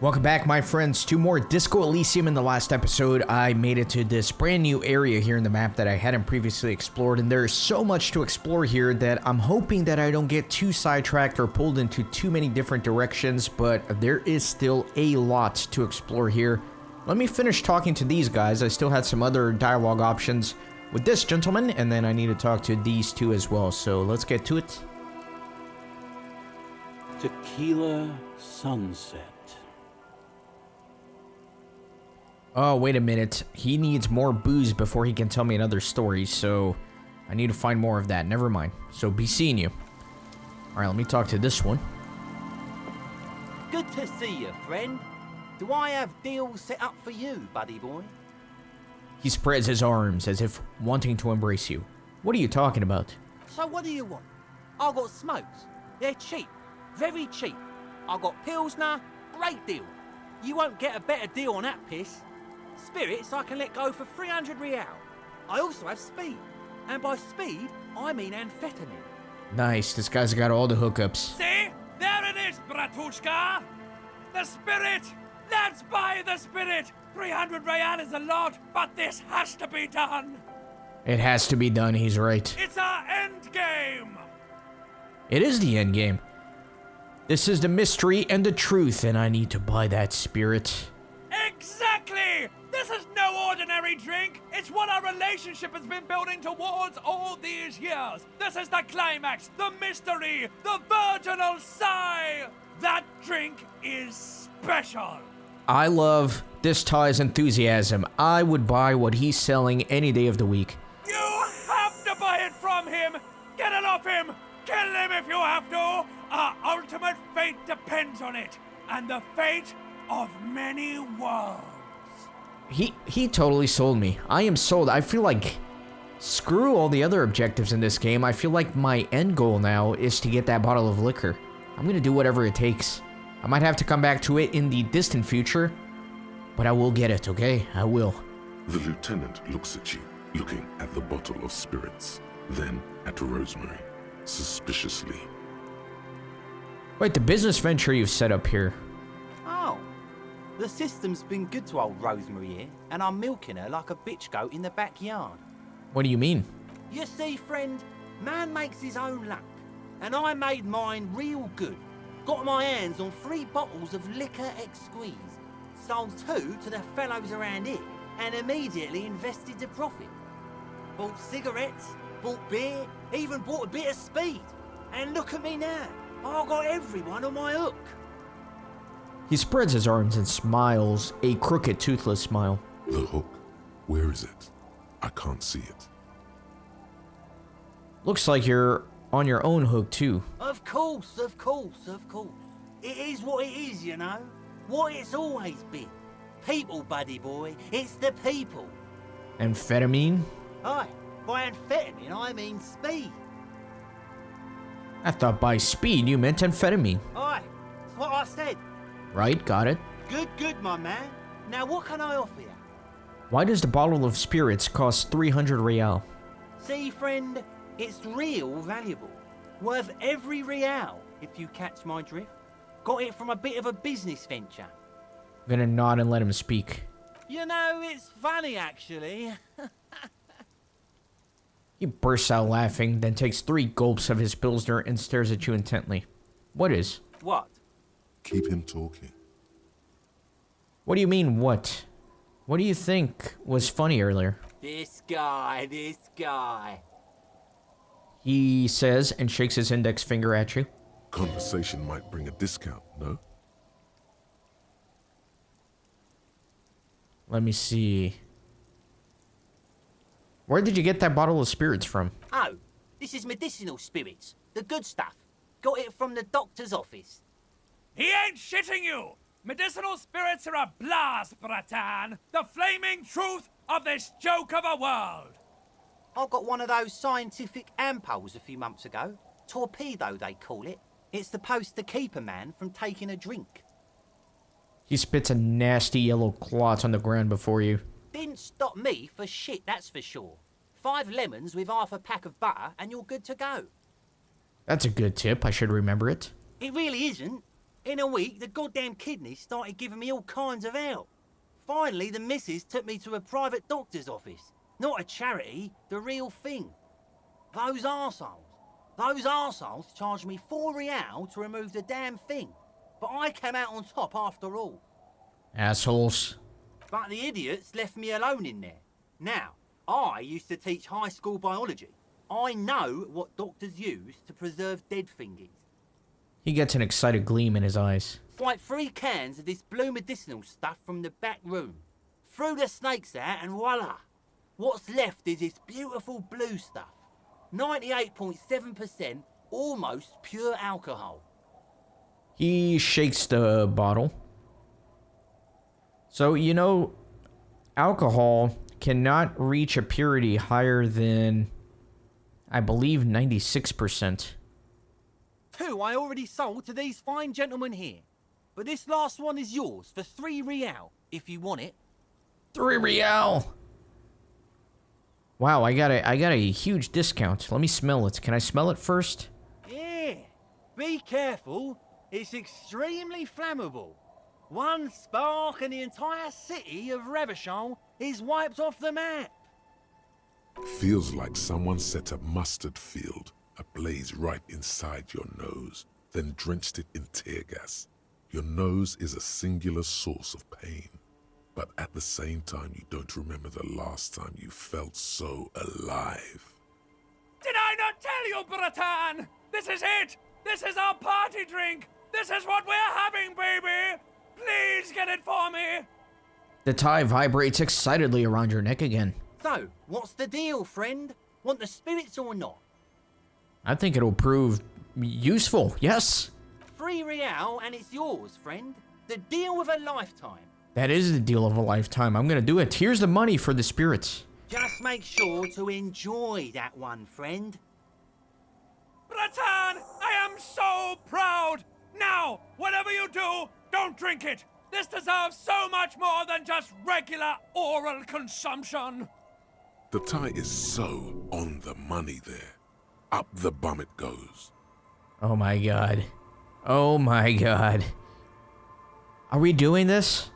Welcome back, my friends, to more Disco Elysium. In the last episode, I made it to this brand new area here in the map that I hadn't previously explored, and there's so much to explore here that I'm hoping that I don't get too sidetracked or pulled into too many different directions, but there is still a lot to explore here. Let me finish talking to these guys. I still had some other dialogue options with this gentleman, and then I need to talk to these two as well, so let's get to it. Tequila sunset. Oh, wait a minute. He needs more booze before he can tell me another story, so I need to find more of that. Never mind. So, be seeing you. Alright, let me talk to this one. Good to see you, friend. Do I have deals set up for you, buddy boy? He spreads his arms as if wanting to embrace you. What are you talking about? So what do you want? I've got smokes. They're cheap. Very cheap. I've got Pilsner. Great deal. You won't get a better deal on that piss. Spirits I can let go for 300 real. I also have speed. And by speed, I mean amphetamine. Nice, this guy's got all the hookups. See? There it is, Bratushka! The spirit! Let's buy the spirit! 300 real is a lot, but this has to be done! It has to be done, he's right. It's our end game! It is the end game. This is the mystery and the truth, and I need to buy that spirit. Exactly! This is no ordinary drink! It's what our relationship has been building towards all these years! This is the climax, the mystery, the virginal sigh! That drink is special! I love this Ty's enthusiasm. I would buy what he's selling any day of the week. You have to buy it from him! Get it off him! Kill him if you have to! Our ultimate fate depends on it, and the fate of many worlds. He totally sold me. I am sold. I feel like, screw all the other objectives in this game. I feel like my end goal now is to get that bottle of liquor. I'm gonna do whatever it takes. I might have to come back to it in the distant future, but I will get it, okay? I will. The lieutenant looks at you, looking at the bottle of spirits, then at Rosemary, suspiciously. Wait, the business venture you've set up here. Oh. The system's been good to old Rosemary here, and I'm milking her like a bitch goat in the backyard. What do you mean? You see, friend, man makes his own luck, and I made mine real good. Got my hands on 3 bottles of liquor ex-squeeze, sold 2 to the fellows around here, and immediately invested the profit. Bought cigarettes, bought beer, even bought a bit of speed. And look at me now, I've got everyone on my hook. He spreads his arms and smiles, a crooked, toothless smile. The hook, where is it? I can't see it. Looks like you're on your own hook, too. Of course, of course, of course. It is what it is, you know. What it's always been. People, buddy boy. It's the people. Amphetamine? Aye, by amphetamine, I mean speed. I thought by speed you meant amphetamine. Aye, that's what I said. Right, got it. Good, my man. Now, what can I offer you? Why does the bottle of spirits cost 300 real? See, friend, it's real valuable. Worth every real, if you catch my drift. Got it from a bit of a business venture. I'm gonna nod and let him speak. You know, it's funny, actually. He bursts out laughing, then takes 3 gulps of his Pilsner and stares at you intently. What is? What? Keep him talking. What do you mean, what? What do you think was funny earlier? This guy. He says and shakes his index finger at you. Conversation might bring a discount, no? Let me see. Where did you get that bottle of spirits from? Oh, this is medicinal spirits. The good stuff. Got it from the doctor's office. He ain't shitting you! Medicinal spirits are a blast, Bratan! The flaming truth of this joke of a world! I got one of those scientific ampoules a few months ago. Torpedo, they call it. It's supposed to keep a man from taking a drink. He spits a nasty yellow clot on the ground before you. Didn't stop me for shit, that's for sure. 5 lemons with half a pack of butter and you're good to go. That's a good tip. I should remember it. It really isn't. In a week, the goddamn kidneys started giving me all kinds of help. Finally, the missus took me to a private doctor's office. Not a charity, the real thing. Those arseholes charged me £4 to remove the damn thing. But I came out on top after all. Assholes. But the idiots left me alone in there. Now, I used to teach high school biology. I know what doctors use to preserve dead thingies. He gets an excited gleam in his eyes. It's like 3 cans of this blue medicinal stuff from the back room. Threw the snakes out and voila. What's left is this beautiful blue stuff. 98.7% almost pure alcohol. He shakes the bottle. So, you know, alcohol cannot reach a purity higher than, I believe, 96%. 2 I already sold to these fine gentlemen here. But this last one is yours for £3 if you want it. $3. Wow, I got a huge discount. Let me smell it. Can I smell it first? Yeah. Be careful. It's extremely flammable. One spark and the entire city of Revachol is wiped off the map. Feels like someone set a mustard field ablaze right inside your nose, then drenched it in tear gas. Your nose is a singular source of pain, but at the same time you don't remember the last time you felt so alive. Did I not tell you, Bratan? This is it! This is our party drink! This is what we're having, baby! Please get it for me! The tie vibrates excitedly around your neck again. So, what's the deal, friend? Want the spirits or not? I think it'll prove useful, yes. £3 and it's yours, friend. The deal of a lifetime. That is the deal of a lifetime. I'm gonna do it. Here's the money for the spirits. Just make sure to enjoy that one, friend. Bratan, I am so proud! Now, whatever you do, don't drink it! This deserves so much more than just regular oral consumption! The tie is so on the money there. Up the bum it goes. Oh my god. Oh my god. Are we doing this?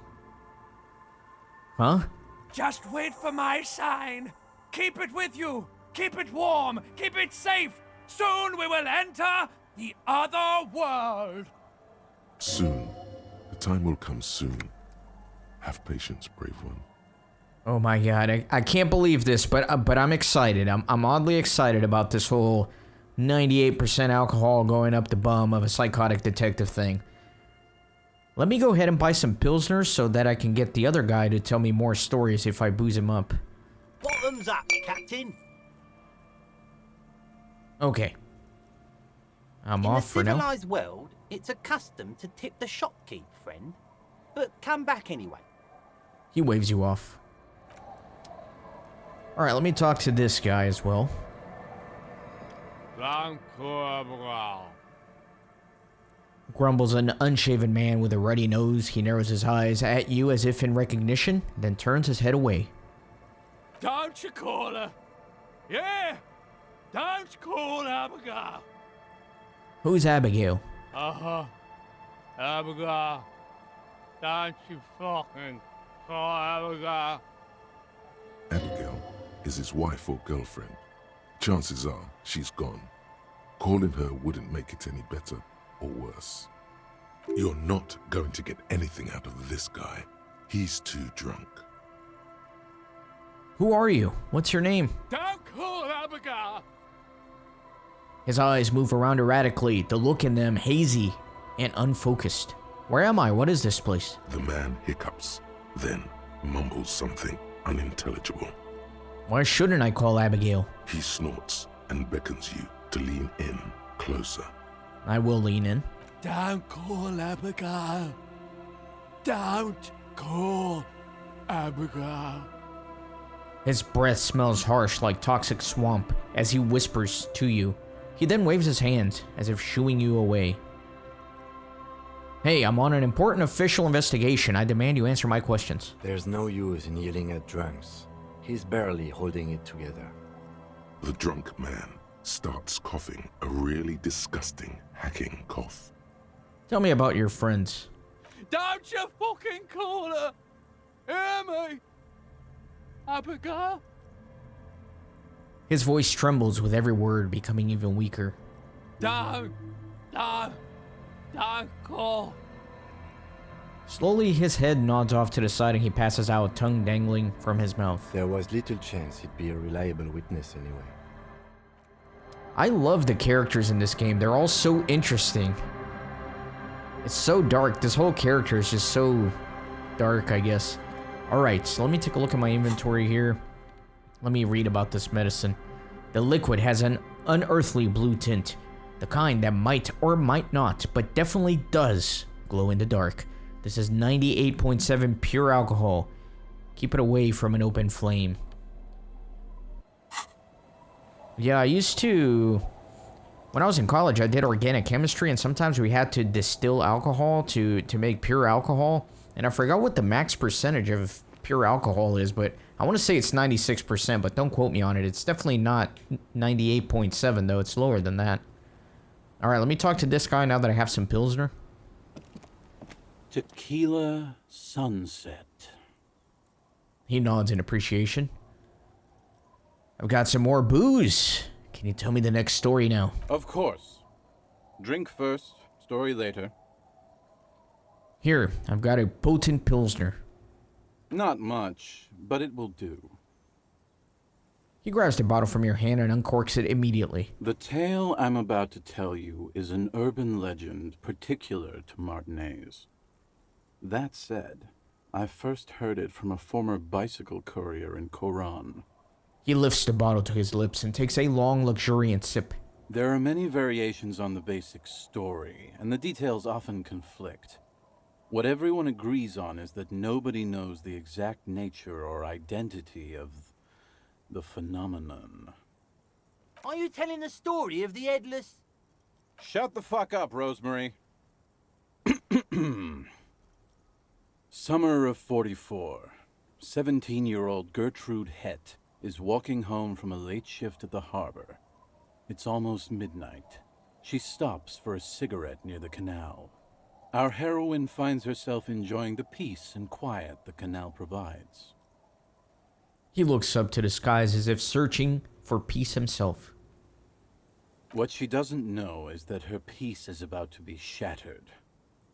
Huh? Just wait for my sign. Keep it with you. Keep it warm. Keep it safe. Soon we will enter the other world. Soon. The time will come soon. Have patience, brave one. Oh my god, I can't believe this, but I'm excited. I'm oddly excited about this whole 98% alcohol going up the bum of a psychotic detective thing. Let me go ahead and buy some Pilsners so that I can get the other guy to tell me more stories if I booze him up. Bottoms up, Captain. Okay. I'm off for now. In the civilized world, it's a custom to tip the shopkeep, friend. But come back anyway. He waves you off. Alright, let me talk to this guy as well. Grumbles an unshaven man with a ruddy nose. He narrows his eyes at you as if in recognition, then turns his head away. Don't you call her? Yeah! Don't call Abigail! Who's Abigail? Uh-huh. Abigail. Don't you fucking call Abigail. Abigail is his wife or girlfriend. Chances are she's gone. Calling her wouldn't make it any better or worse. You're not going to get anything out of this guy. He's too drunk. Who are you? What's your name? Don't call Abigail! His eyes move around erratically, the look in them hazy and unfocused. Where am I? What is this place? The man hiccups, then mumbles something unintelligible. Why shouldn't I call Abigail? He snorts and beckons you to lean in closer. I will lean in. Don't call Abigail. Don't call Abigail. His breath smells harsh like toxic swamp as he whispers to you. He then waves his hand as if shooing you away. Hey, I'm on an important official investigation. I demand you answer my questions. There's no use in yelling at drunks. He's barely holding it together. The drunk man starts coughing a really disgusting, hacking cough. Tell me about your friends. Don't you fucking call her! Hear me? Abigail? His voice trembles with every word, becoming even weaker. Don't call. Slowly, his head nods off to the side and he passes out, tongue dangling from his mouth. There was little chance he'd be a reliable witness anyway. I love the characters in this game. They're all so interesting. It's so dark. This whole character is just so dark, I guess. Alright, so let me take a look at my inventory here. Let me read about this medicine. The liquid has an unearthly blue tint. The kind that might or might not, but definitely does glow in the dark. This is 98.7 pure alcohol. Keep it away from an open flame. Yeah, I used to... When I was in college, I did organic chemistry, and sometimes we had to distill alcohol to make pure alcohol. And I forgot what the max percentage of pure alcohol is, but I want to say it's 96%, but don't quote me on it. It's definitely not 98.7, though. It's lower than that. Alright, let me talk to this guy now that I have some Pilsner. Tequila Sunset. He nods in appreciation. I've got some more booze. Can you tell me the next story now? Of course. Drink first, story later. Here, I've got a potent Pilsner. Not much, but it will do. He grabs the bottle from your hand and uncorks it immediately. The tale I'm about to tell you is an urban legend particular to Martinez. That said, I first heard it from a former bicycle courier in Coran. He lifts the bottle to his lips and takes a long, luxuriant sip. There are many variations on the basic story, and the details often conflict. What everyone agrees on is that nobody knows the exact nature or identity of the phenomenon. Are you telling the story of the headless... Shut the fuck up, Rosemary. Summer of 44. 17-year-old Gertrude Het is walking home from a late shift at the harbor. It's almost midnight. She stops for a cigarette near the canal. Our heroine finds herself enjoying the peace and quiet the canal provides. He looks up to the skies as if searching for peace himself. What she doesn't know is that her peace is about to be shattered.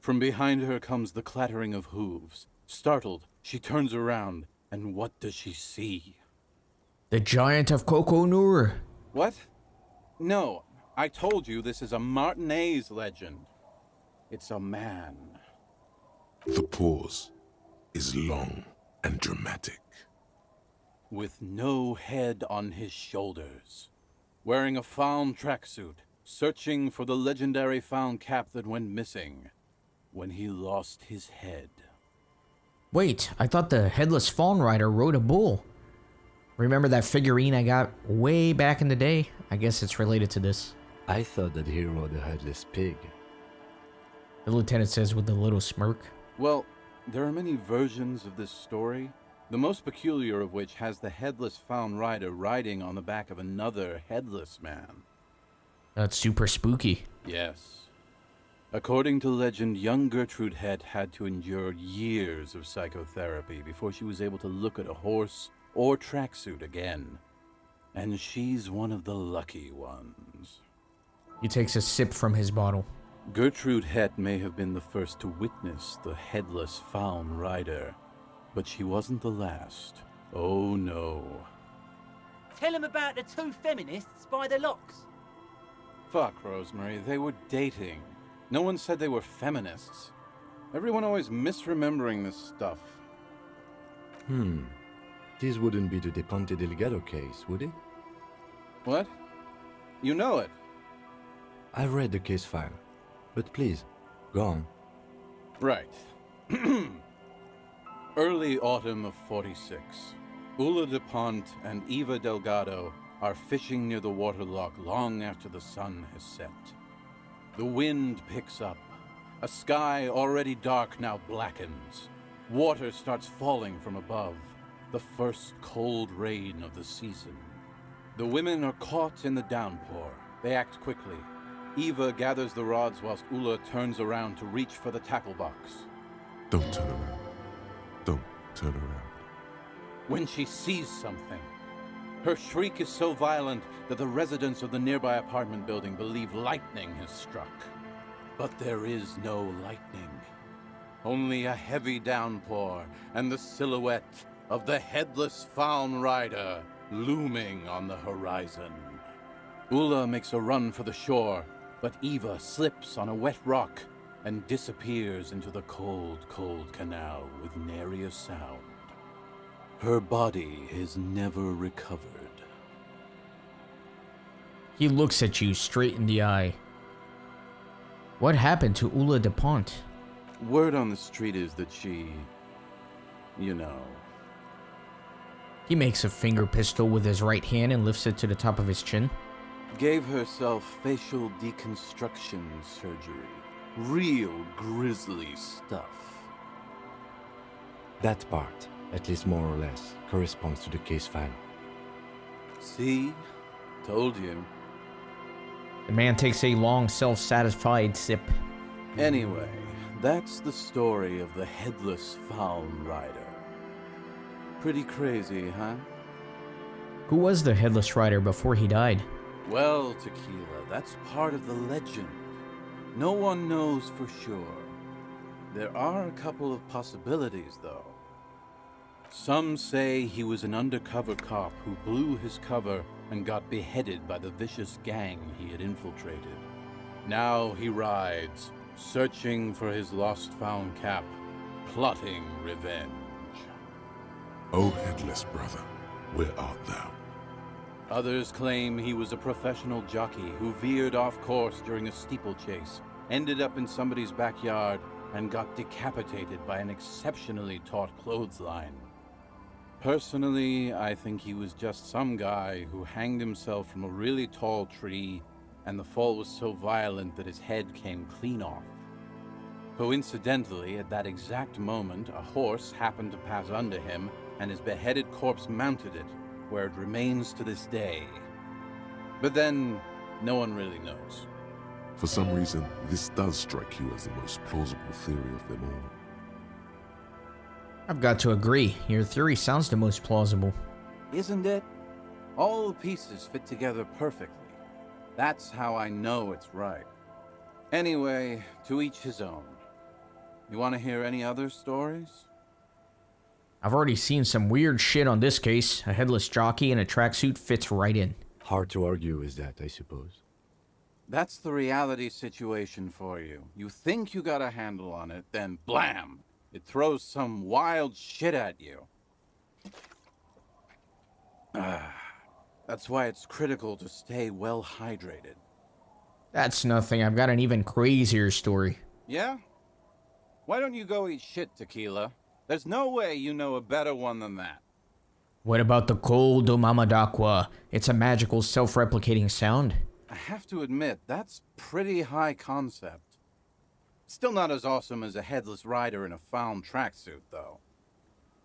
From behind her comes the clattering of hooves. Startled, she turns around, and what does she see? The giant of Coco Nur. What? No, I told you this is a Martinez legend. It's a man. The pause is long and dramatic. With no head on his shoulders. Wearing a fawn tracksuit, searching for the legendary fawn cap that went missing when he lost his head. Wait, I thought the headless fawn rider rode a bull. Remember that figurine I got way back in the day? I guess it's related to this. I thought that he rode a headless pig. The lieutenant says with a little smirk. Well, there are many versions of this story, the most peculiar of which has the headless fawn rider riding on the back of another headless man. That's super spooky. Yes. According to legend, young Gertrude Het had to endure years of psychotherapy before she was able to look at a horse or tracksuit again. And she's one of the lucky ones. He takes a sip from his bottle. Gertrude Het may have been the first to witness the headless fawn rider, but she wasn't the last. Oh no. Tell him about the two feminists by the locks. Fuck, Rosemary, they were dating. No one said they were feminists. Everyone always misremembering this stuff. This wouldn't be the De Ponte Delgado case, would it? What? You know it? I've read the case file, but please, go on. Right. Early autumn of 46. Ula de Ponte and Eva Delgado are fishing near the waterlock long after the sun has set. The wind picks up. A sky already dark now blackens. Water starts falling from above. The first cold rain of the season. The women are caught in the downpour. They act quickly. Eva gathers the rods whilst Ula turns around to reach for the tackle box. Don't turn around. Don't turn around. When she sees something, her shriek is so violent that the residents of the nearby apartment building believe lightning has struck. But there is no lightning. Only a heavy downpour and the silhouette of the headless Faun Rider looming on the horizon. Ula makes a run for the shore, but Eva slips on a wet rock and disappears into the cold, cold canal with nary a sound. Her body is never recovered. He looks at you straight in the eye. What happened to Ula DuPont? Word on the street is that she, you know. He makes a finger pistol with his right hand and lifts it to the top of his chin. Gave herself facial deconstruction surgery. Real grisly stuff. That part, at least more or less, corresponds to the case file. See? Told you. The man takes a long, self-satisfied sip. Anyway, that's the story of the Headless Faun Rider. Pretty crazy, huh? Who was the Headless Rider before he died? Well, Tequila, that's part of the legend. No one knows for sure. There are a couple of possibilities, though. Some say he was an undercover cop who blew his cover and got beheaded by the vicious gang he had infiltrated. Now he rides, searching for his lost found cap, plotting revenge. O headless brother, where art thou? Others claim he was a professional jockey who veered off course during a steeplechase, ended up in somebody's backyard, and got decapitated by an exceptionally taut clothesline. Personally, I think he was just some guy who hanged himself from a really tall tree, and the fall was so violent that his head came clean off. Coincidentally, at that exact moment, a horse happened to pass under him, and his beheaded corpse mounted it, where it remains to this day. But then, no one really knows. For some reason, this does strike you as the most plausible theory of them all. I've got to agree. Your theory sounds the most plausible. Isn't it? All the pieces fit together perfectly. That's how I know it's right. Anyway, to each his own. You want to hear any other stories? I've already seen some weird shit on this case. A headless jockey in a tracksuit fits right in. Hard to argue with that, I suppose. That's the reality situation for you. You think you got a handle on it, then blam! It throws some wild shit at you. That's why it's critical to stay well hydrated. That's nothing. I've got an even crazier story. Yeah? Why don't you go eat shit, Tequila? There's no way you know a better one than that. What about the cold Mamadakwa? It's a magical self-replicating sound. I have to admit, that's pretty high concept. Still not as awesome as a headless rider in a found tracksuit, though.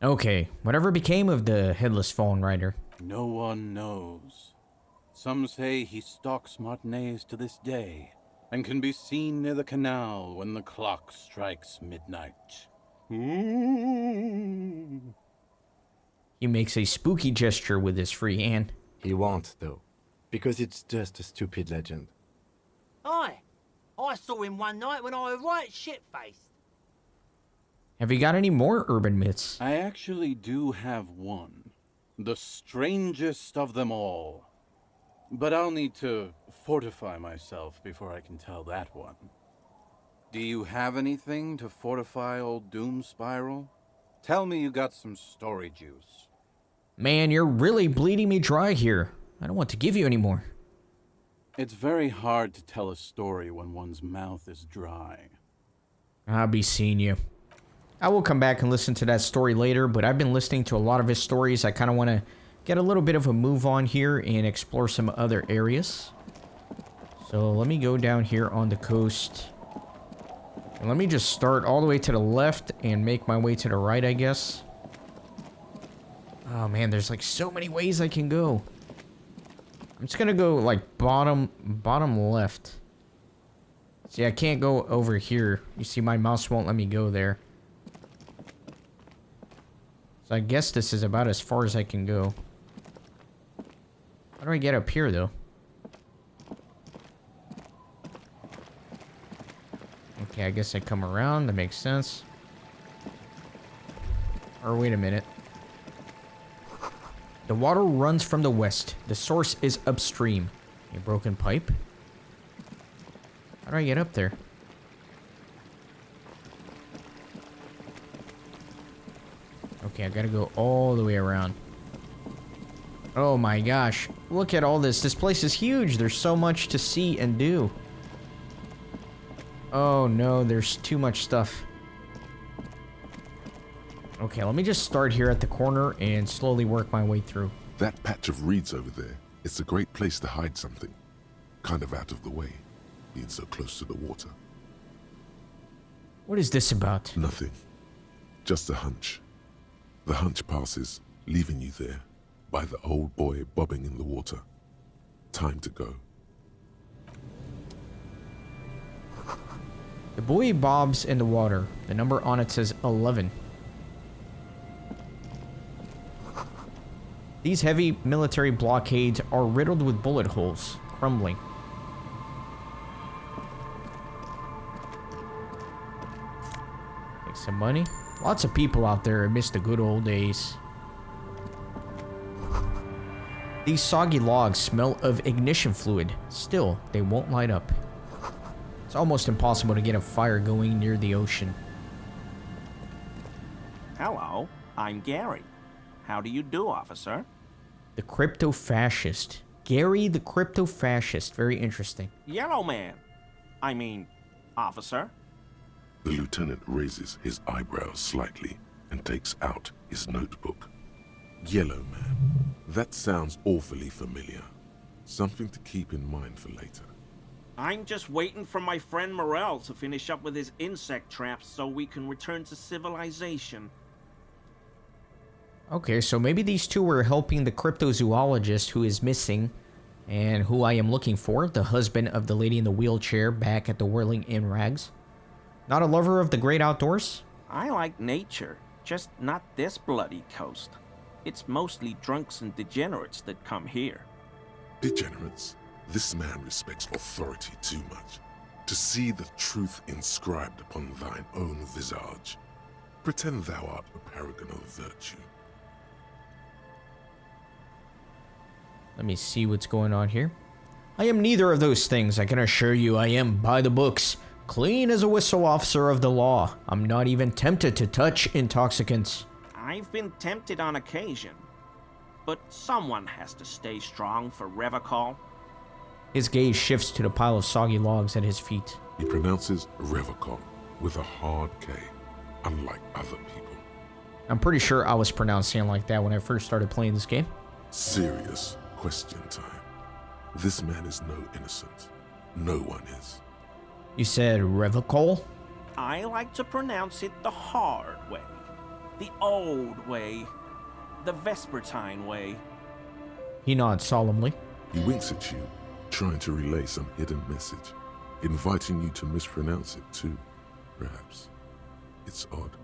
Okay, whatever became of the headless Faun Rider? No one knows. Some say he stalks Martinez to this day, and can be seen near the canal when the clock strikes midnight. Ooh. He makes a spooky gesture with his free hand. He won't, though, because it's just a stupid legend. Aye. I saw him one night when I was right shit-faced. Have you got any more urban myths? I actually do have one. The strangest of them all. But I'll need to fortify myself before I can tell that one. Do you have anything to fortify old Doom Spiral? Tell me you got some story juice. Man, you're really bleeding me dry here. I don't want to give you any more. It's very hard to tell a story when one's mouth is dry. I'll be seeing you. I will come back and listen to that story later, but I've been listening to a lot of his stories. I kind of want to get a little bit of a move on here and explore some other areas. So let me go down here on the coast. And let me just start all the way to the left and make my way to the right, I guess. Oh man, there's like so many ways I can go. I'm just gonna go like bottom left. See, I can't go over here. You see, my mouse won't let me go there. So I guess this is about as far as I can go. How do I get up here, though? Okay, I guess I come around. That makes sense. Or wait a minute. The water runs from the west. The source is upstream. A broken pipe? How do I get up there? Okay, I gotta go all the way around. Oh my gosh. Look at all this. This place is huge. There's so much to see and do. Oh no, there's too much stuff. Okay, let me just start here at the corner and slowly work my way through. That patch of reeds over there, it's a great place to hide something. Kind of out of the way, being so close to the water. What is this about? Nothing. Just a hunch. The hunch passes, leaving you there, by the old boy bobbing in the water. Time to go. The buoy bobs in the water. The number on it says 11. These heavy military blockades are riddled with bullet holes, crumbling. Make some money. Lots of people out there miss the good old days. These soggy logs smell of ignition fluid. Still, they won't light up. It's almost impossible to get a fire going near the ocean. Hello, I'm Gary. How do you do, officer? The crypto-fascist. Gary the crypto-fascist. Very interesting. Yellow man. I mean, officer. The lieutenant raises his eyebrows slightly and takes out his notebook. Yellow man. That sounds awfully familiar. Something to keep in mind for later. I'm just waiting for my friend Morel to finish up with his insect traps so we can return to civilization. Okay, so maybe these two were helping the cryptozoologist who is missing and who I am looking for, the husband of the lady in the wheelchair back at the Whirling in Rags. Not a lover of the great outdoors? I like nature, just not this bloody coast. It's mostly drunks and degenerates that come here. Degenerates? This man respects authority too much. To see the truth inscribed upon thine own visage. Pretend thou art a paragon of virtue. Let me see what's going on here. I am neither of those things. I can assure you I am by the books. Clean as a whistle, officer of the law. I'm not even tempted to touch intoxicants. I've been tempted on occasion. But someone has to stay strong for Revocol. His gaze shifts to the pile of soggy logs at his feet. He pronounces Revocol with a hard K, unlike other people. I'm pretty sure I was pronouncing it like that when I first started playing this game. Serious question time. This man is no innocent. No one is. You said Revocol? I like to pronounce it the hard way. The old way. The Vespertine way. He nods solemnly. He winks at you, trying to relay some hidden message, inviting you to mispronounce it too, perhaps. It's odd.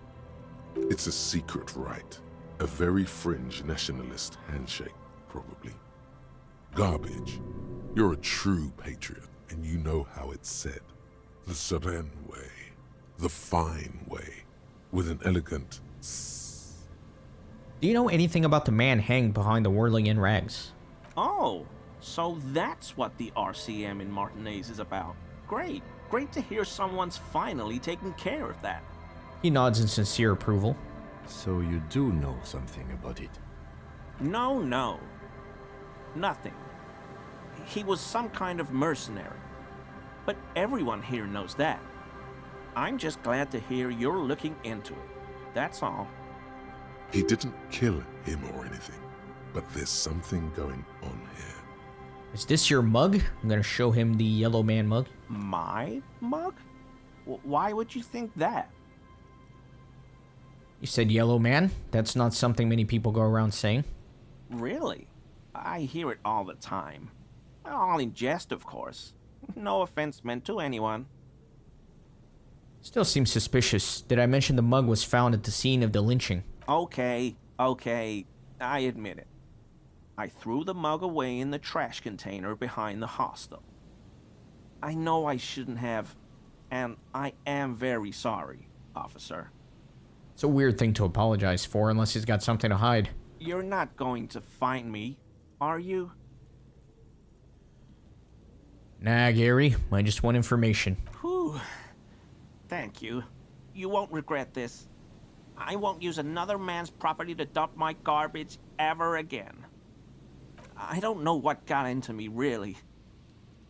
It's a secret rite. A very fringe nationalist handshake, probably. Garbage. You're a true patriot, and you know how it's said. The Seren way. The fine way. With an elegant s. Do you know anything about the man hanged behind the Whirling in Rags? Oh, so that's what the RCM in Martinez is about. Great. Great to hear someone's finally taking care of that. He nods in sincere approval. So you do know something about it? No. Nothing. He was some kind of mercenary. But everyone here knows that. I'm just glad to hear you're looking into it. That's all. He didn't kill him or anything, but there's something going on here. Is this your mug? I'm gonna show him the yellow man mug. My mug? Why would you think that? You said yellow man? That's not something many people go around saying. Really? I hear it all the time. All in jest, of course. No offense meant to anyone. Still seems suspicious. Did I mention the mug was found at the scene of the lynching? Okay, I admit it. I threw the mug away in the trash container behind the hostel. I know I shouldn't have, and I am very sorry, officer. It's a weird thing to apologize for unless he's got something to hide. You're not going to find me, are you? Nah, Gary. I just want information. Whew. Thank you. You won't regret this. I won't use another man's property to dump my garbage ever again. I don't know what got into me, really.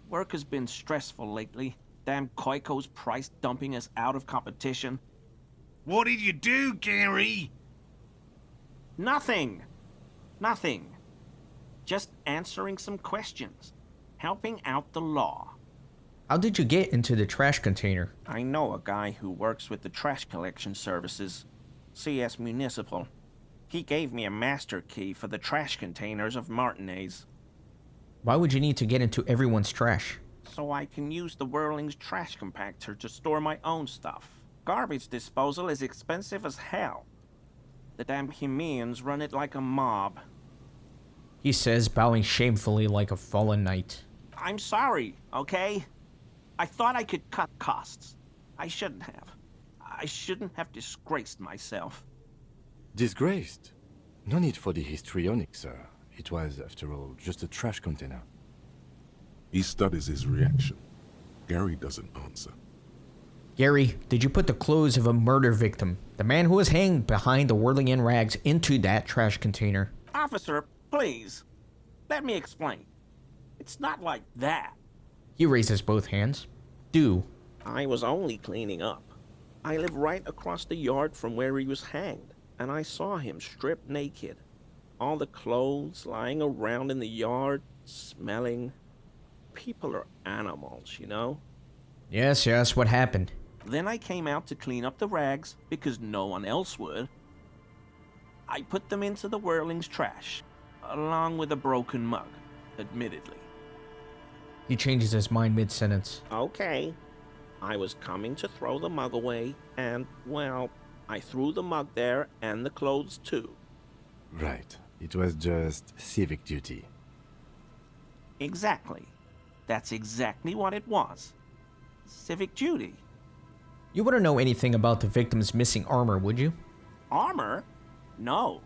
Work has been stressful lately. Damn Koiko's price dumping us out of competition. What did you do, Gary? Nothing. Just answering some questions. Helping out the law. How did you get into the trash container? I know a guy who works with the trash collection services. CS Municipal. He gave me a master key for the trash containers of Martinez. Why would you need to get into everyone's trash? So I can use the Whirling's trash compactor to store my own stuff. Garbage disposal is expensive as hell. The damn Hemians run it like a mob. He says, bowing shamefully like a fallen knight. I'm sorry, okay? I thought I could cut costs. I shouldn't have. I shouldn't have disgraced myself. Disgraced? No need for the histrionic, sir. It was, after all, just a trash container. He studies his reaction. Gary doesn't answer. Gary, did you put the clothes of a murder victim, the man who was hanged behind the whirling in rags, into that trash container? Officer, please. Let me explain. It's not like that. He raises both hands. Do. I was only cleaning up. I live right across the yard from where he was hanged, and I saw him stripped naked. All the clothes lying around in the yard, smelling. People are animals, you know? Yes, what happened? Then I came out to clean up the rags, because no one else would. I put them into the Whirling's trash, along with a broken mug, admittedly. He changes his mind mid-sentence. Okay. I was coming to throw the mug away, and, well, I threw the mug there and the clothes too. Right. It was just civic duty. Exactly. That's exactly what it was. Civic duty. You wouldn't know anything about the victim's missing armor, would you? Armor? No.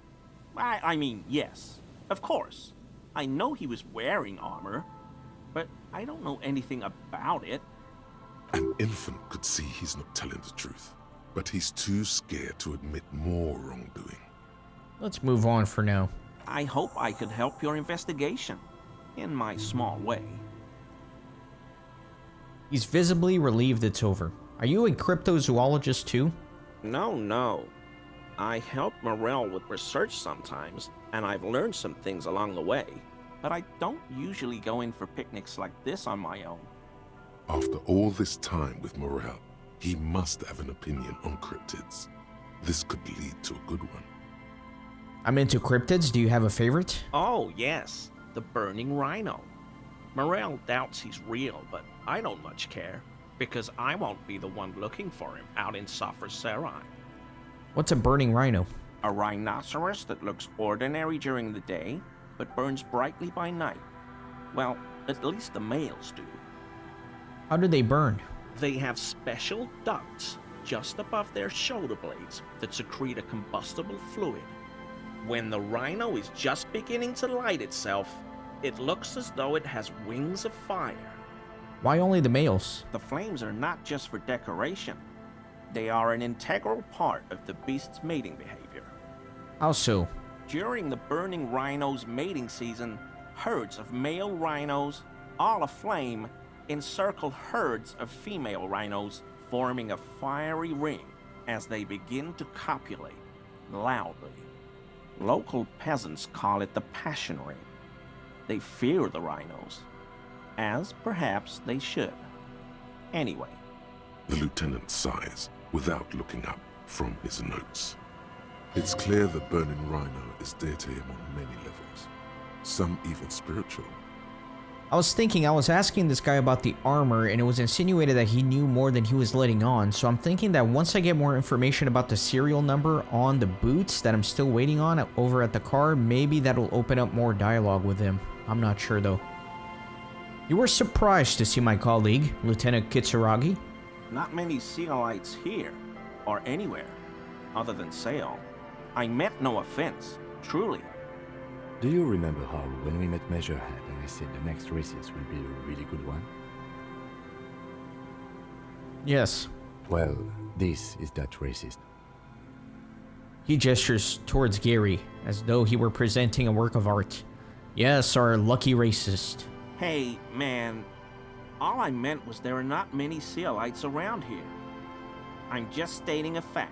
I mean, yes. Of course. I know he was wearing armor, but I don't know anything about it. An infant could see he's not telling the truth, but he's too scared to admit more wrongdoing. Let's move on for now. I hope I could help your investigation, in my small way. He's visibly relieved it's over. Are you a cryptozoologist too? No. I help Morel with research sometimes, and I've learned some things along the way. But I don't usually go in for picnics like this on my own. After all this time with Morel, he must have an opinion on cryptids. This could lead to a good one. I'm into cryptids. Do you have a favorite? Oh, yes. The burning rhino. Morel doubts he's real, but I don't much care, because I won't be the one looking for him out in Safra Serai. What's a burning rhino? A rhinoceros that looks ordinary during the day, but burns brightly by night. Well, at least the males do. How do they burn? They have special ducts just above their shoulder blades that secrete a combustible fluid. When the rhino is just beginning to light itself, it looks as though it has wings of fire. Why only the males? The flames are not just for decoration. They are an integral part of the beast's mating behavior. How so? During the burning rhino's mating season, herds of male rhinos, all aflame, encircle herds of female rhinos, forming a fiery ring as they begin to copulate loudly. Local peasants call it the passion ring. They fear the rhinos, as perhaps they should. Anyway. The lieutenant sighs without looking up from his notes. It's clear the burning rhino is dear to him on many levels, some even spiritual. I was asking this guy about the armor, and it was insinuated that he knew more than he was letting on, so I'm thinking that once I get more information about the serial number on the boots that I'm still waiting on over at the car, maybe that'll open up more dialogue with him. I'm not sure though. You were surprised to see my colleague, Lieutenant Kitsuragi? Not many Sealites here, or anywhere, other than Sail. I meant no offense, truly. Do you remember how, when we met Measurehead and I said the next races will be a really good one? Yes. Well, this is that racist. He gestures towards Gary, as though he were presenting a work of art. Yes, our lucky racist. Hey, man, all I meant was there are not many Sealites around here. I'm just stating a fact.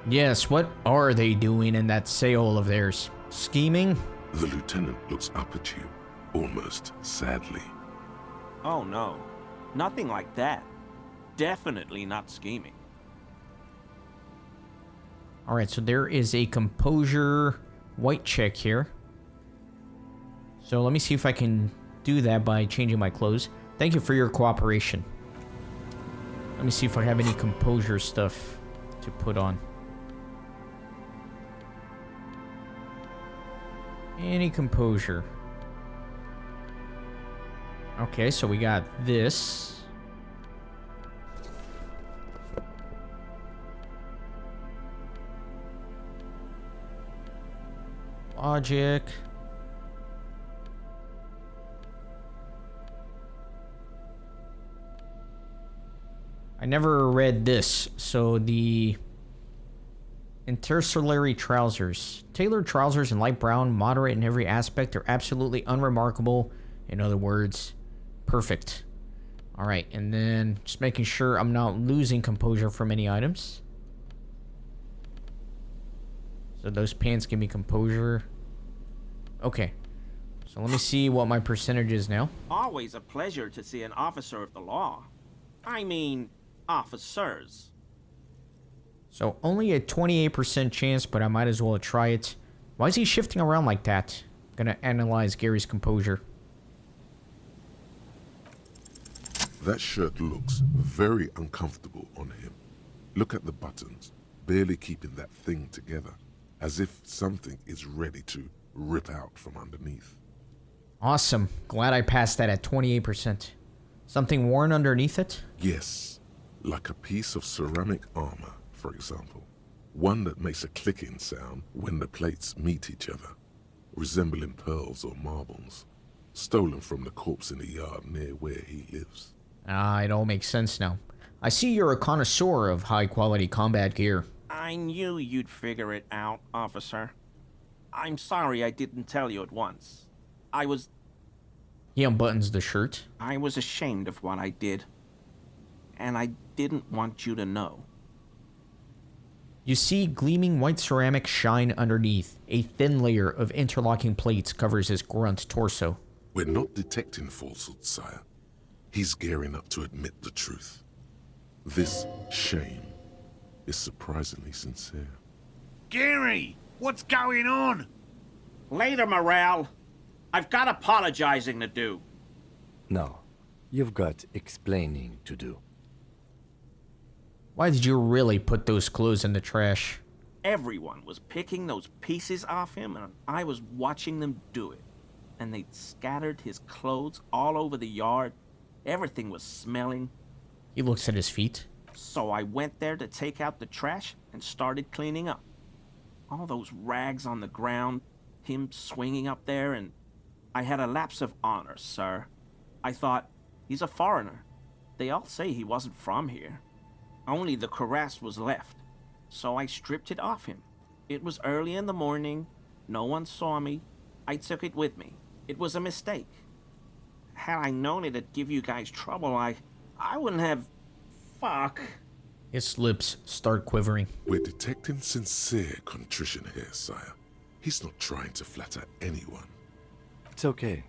Yes, what are they doing in that sail of theirs? Scheming? The lieutenant looks up at you, almost sadly. Oh no, nothing like that. Definitely not scheming. Alright, so there is a composure white check here. So let me see if I can do that by changing my clothes. Thank you for your cooperation. Let me see if I have any composure stuff to put on. Any composure. Okay, so we got this. Logic. I never read this, so the intercalary trousers. Tailored trousers in light brown, moderate in every aspect, are absolutely unremarkable. In other words, perfect. Alright, and then just making sure I'm not losing composure from any items. So those pants give me composure. Okay. So let me see what my percentage is now. Always a pleasure to see an officer of the law. I mean, officers. So only a 28% chance, but I might as well try it. Why is he shifting around like that? Gonna analyze Gary's composure. That shirt looks very uncomfortable on him. Look at the buttons, barely keeping that thing together, as if something is ready to rip out from underneath. Awesome. Glad I passed that at 28%. Something worn underneath it? Yes, like a piece of ceramic armor, for example. One that makes a clicking sound when the plates meet each other, resembling pearls or marbles, stolen from the corpse in the yard near where he lives. Ah, it all makes sense now. I see you're a connoisseur of high-quality combat gear. I knew you'd figure it out, officer. I'm sorry I didn't tell you at once. He unbuttons the shirt. I was ashamed of what I did. And I didn't want you to know. You see gleaming white ceramic shine underneath. A thin layer of interlocking plates covers his grunt torso. We're not detecting falsehood, sire. He's gearing up to admit the truth. This shame is surprisingly sincere. Gary, what's going on? Later, Morale. I've got apologizing to do. No, you've got explaining to do. Why did you really put those clothes in the trash? Everyone was picking those pieces off him, and I was watching them do it. And they'd scattered his clothes all over the yard. Everything was smelling. He looks at his feet. So I went there to take out the trash and started cleaning up. All those rags on the ground, him swinging up there, and I had a lapse of honor, sir. I thought, he's a foreigner. They all say he wasn't from here. Only the cuirass was left, so I stripped it off him. It was early in the morning. No one saw me. I took it with me. It was a mistake. Had I known it'd give you guys trouble, I wouldn't have... Fuck. His lips start quivering. We're detecting sincere contrition here, sire. He's not trying to flatter anyone. It's okay.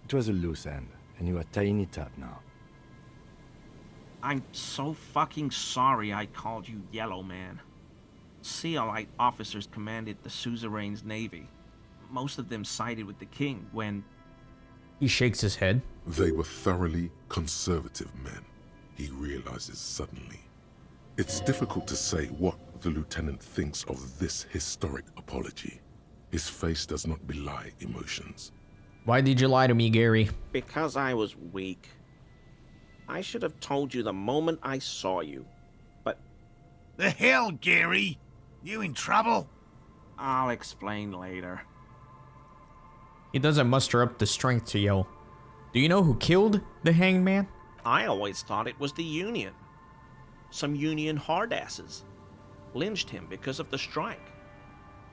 It was a loose end, and you are tying it up now. I'm so fucking sorry I called you Yellow Man. Sealite officers commanded the suzerain's navy. most of them sided with the king when... He shakes his head. They were thoroughly conservative men, he realizes suddenly. It's difficult to say what the lieutenant thinks of this historic apology. His face does not belie emotions. Why did you lie to me, Gary? Because I was weak. I should have told you the moment I saw you. But The hell, Gary? You in trouble? I'll explain later. He doesn't muster up the strength to yell. Do you know who killed the hanged man? I always thought it was the Union. Some Union hardasses lynched him because of the strike.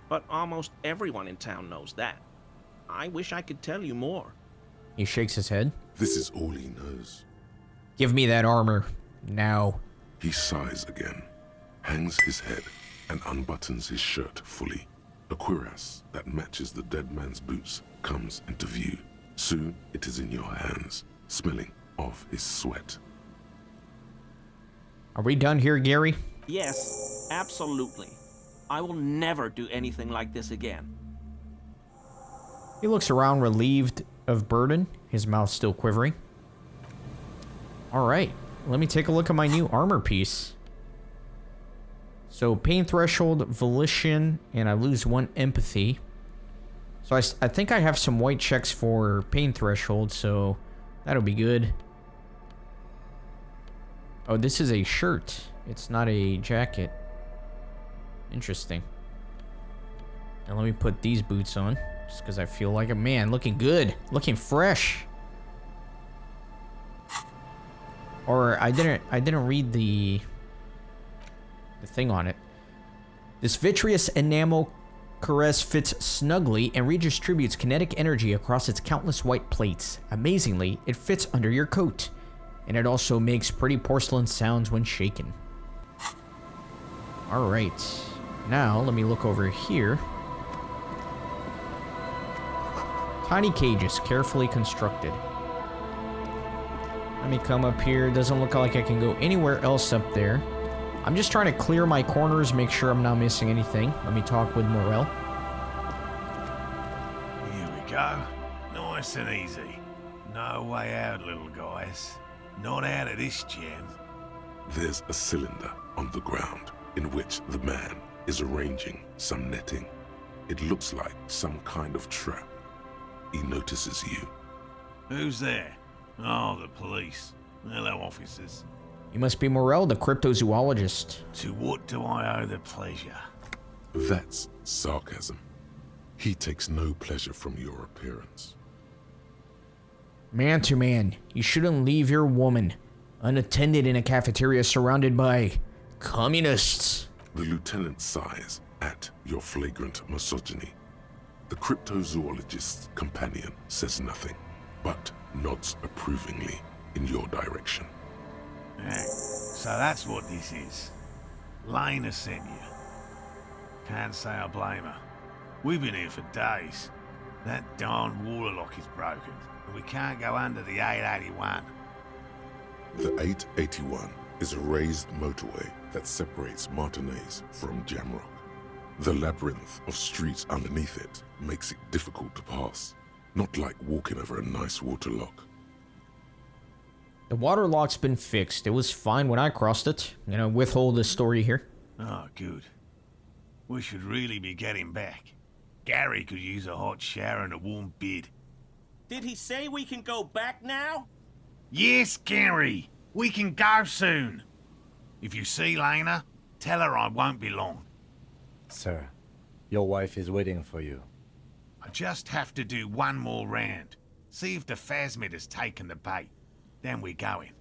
But almost everyone in town knows that. I wish I could tell you more. He shakes his head. This is all he knows. Give me that armor. Now. He sighs again, hangs his head, and unbuttons his shirt fully. A cuirass that matches the dead man's boots comes into view. Soon it is in your hands, smelling of his sweat. Are we done here, Gary? Yes, absolutely. I will never do anything like this again. He looks around relieved of burden, his mouth still quivering. Alright, let me take a look at my new armor piece. So, pain threshold, volition, and I lose 1 empathy. So I think I have some white checks for pain threshold, so that'll be good. Oh, this is a shirt. It's not a jacket. Interesting. And let me put these boots on, just because I feel like a man. Looking good. Looking fresh. Or I didn't read the thing on it. This vitreous enamel caress fits snugly and redistributes kinetic energy across its countless white plates. Amazingly, it fits under your coat. And it also makes pretty porcelain sounds when shaken. Alright. Now, let me look over here. Tiny cages, carefully constructed. Let me come up here. Doesn't look like I can go anywhere else up there. I'm just trying to clear my corners, make sure I'm not missing anything. Let me talk with Morel. Here we go. Nice and easy. No way out, little guys. Not out of this jam. There's a cylinder on the ground in which the man is arranging some netting. It looks like some kind of trap. He notices you. Who's there? Oh, the police. Hello, officers. You must be Morel, the cryptozoologist. To what do I owe the pleasure? That's sarcasm. He takes no pleasure from your appearance. Man to man, you shouldn't leave your woman unattended in a cafeteria surrounded by communists. The lieutenant sighs at your flagrant misogyny. The cryptozoologist's companion says nothing, but nods approvingly in your direction. So that's what this is. Lena sent you. Can't say I blame her. We've been here for days. That darn water lock is broken, and we can't go under the 881. The 881 is a raised motorway that separates Martinez from Jamrock. The labyrinth of streets underneath it makes it difficult to pass, not like walking over a nice water lock. The water lock's been fixed. It was fine when I crossed it. I'm gonna withhold this story here. Oh, good. We should really be getting back. Gary could use a hot shower and a warm bed. Did he say we can go back now? Yes, Gary! We can go soon! If you see Lena, tell her I won't be long. Sir, your wife is waiting for you. I just have to do one more round. See if the phasmid has taken the bait. Then we're going.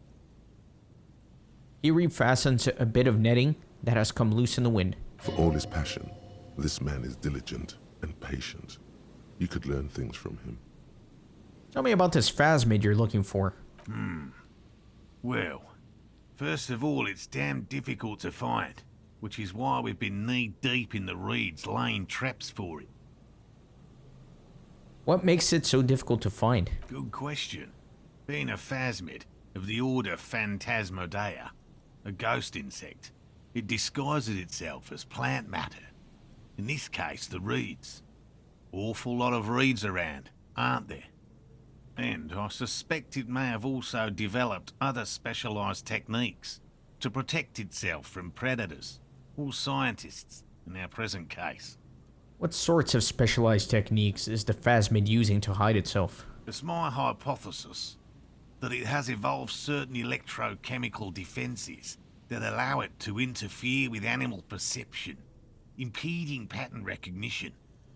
He refastens a bit of netting that has come loose in the wind. For all his passion, this man is diligent and patient. You could learn things from him. Tell me about this phasmid you're looking for. Well, first of all, it's damn difficult to find, which is why we've been knee-deep in the reeds laying traps for it. What makes it so difficult to find? Good question. Being a phasmid of the order Phantasmodea, a ghost insect, it disguises itself as plant matter. In this case, the reeds. Awful lot of reeds around, aren't there? And I suspect it may have also developed other specialised techniques to protect itself from predators, or scientists, in our present case. What sorts of specialized techniques is the phasmid using to hide itself? It's my hypothesis that it has evolved certain electrochemical defences that allow it to interfere with animal perception, impeding pattern recognition,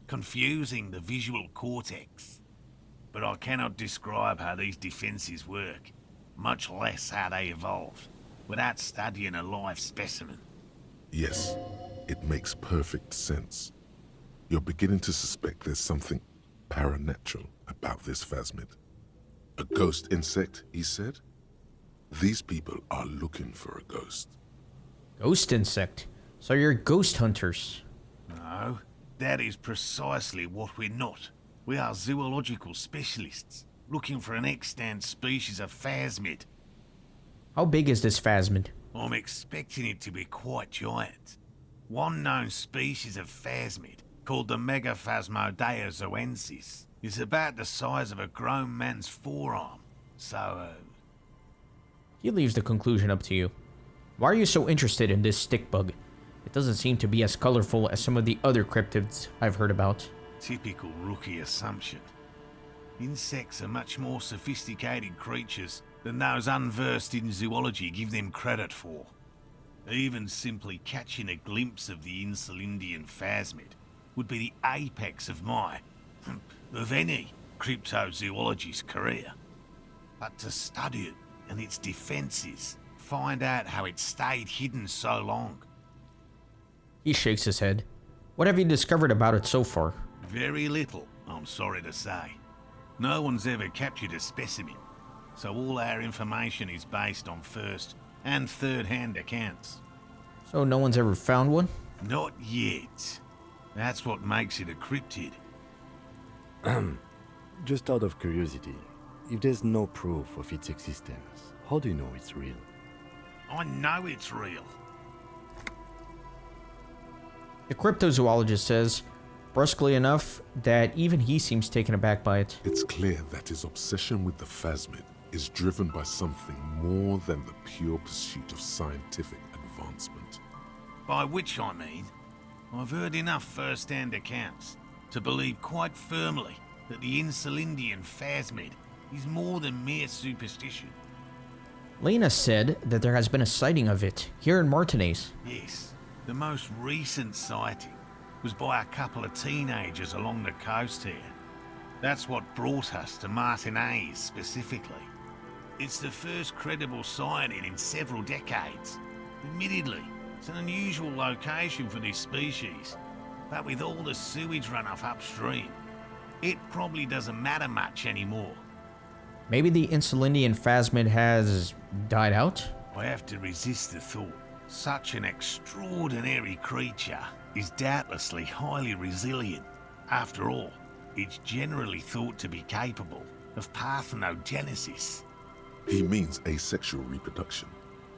confusing the visual cortex. But I cannot describe how these defences work, much less how they evolved, without studying a live specimen. Yes, it makes perfect sense. You're beginning to suspect there's something paranatural about this phasmid. A ghost insect, he said? These people are looking for a ghost. Ghost insect? So you're ghost hunters? No, that is precisely what we're not. We are zoological specialists, looking for an extant species of phasmid. How big is this phasmid? I'm expecting it to be quite giant. One known species of phasmid, called the Megaphasmodea zoensis, is about the size of a grown man's forearm. So, He leaves the conclusion up to you. Why are you so interested in this stick bug? It doesn't seem to be as colorful as some of the other cryptids I've heard about. typical rookie assumption. Insects are much more sophisticated creatures than those unversed in zoology give them credit for. Even simply catching a glimpse of the Insulindian phasmid would be the apex of of any cryptozoologist's career. But to study it and its defences, find out how it stayed hidden so long. He shakes his head. What have you discovered about it so far? Very little, I'm sorry to say. No one's ever captured a specimen, so all our information is based on first and third-hand accounts. So no one's ever found one? Not yet. That's what makes it a cryptid. Just out of curiosity, if there's no proof of its existence, how do you know it's real? I know it's real. The cryptozoologist says, brusquely enough, that even he seems taken aback by it. It's clear that his obsession with the phasmid is driven by something more than the pure pursuit of scientific advancement. By which I mean, I've heard enough first-hand accounts to believe quite firmly that the Insulindian phasmid is more than mere superstition. Lena said that there has been a sighting of it here in Martinez. Yes, the most recent sighting was by a couple of teenagers along the coast here. That's what brought us to Martinez specifically. It's the first credible sighting in several decades. Admittedly, it's an unusual location for this species, but with all the sewage runoff upstream, it probably doesn't matter much anymore. Maybe the Insulindian phasmid has died out? I have to resist the thought. Such an extraordinary creature is doubtlessly highly resilient. After all, it's generally thought to be capable of parthenogenesis. He means asexual reproduction.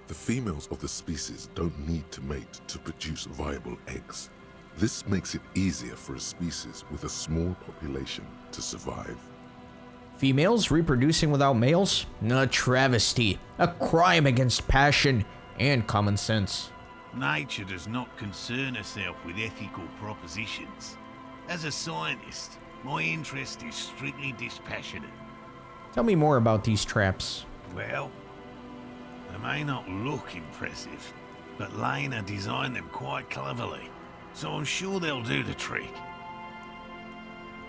The females of the species don't need to mate to produce viable eggs. This makes it easier for a species with a small population to survive. Females reproducing without males? A travesty. A crime against passion and common sense. Nature does not concern herself with ethical propositions. As a scientist, my interest is strictly dispassionate. Tell me more about these traps. Well, they may not look impressive, but Lena designed them quite cleverly, so I'm sure they'll do the trick.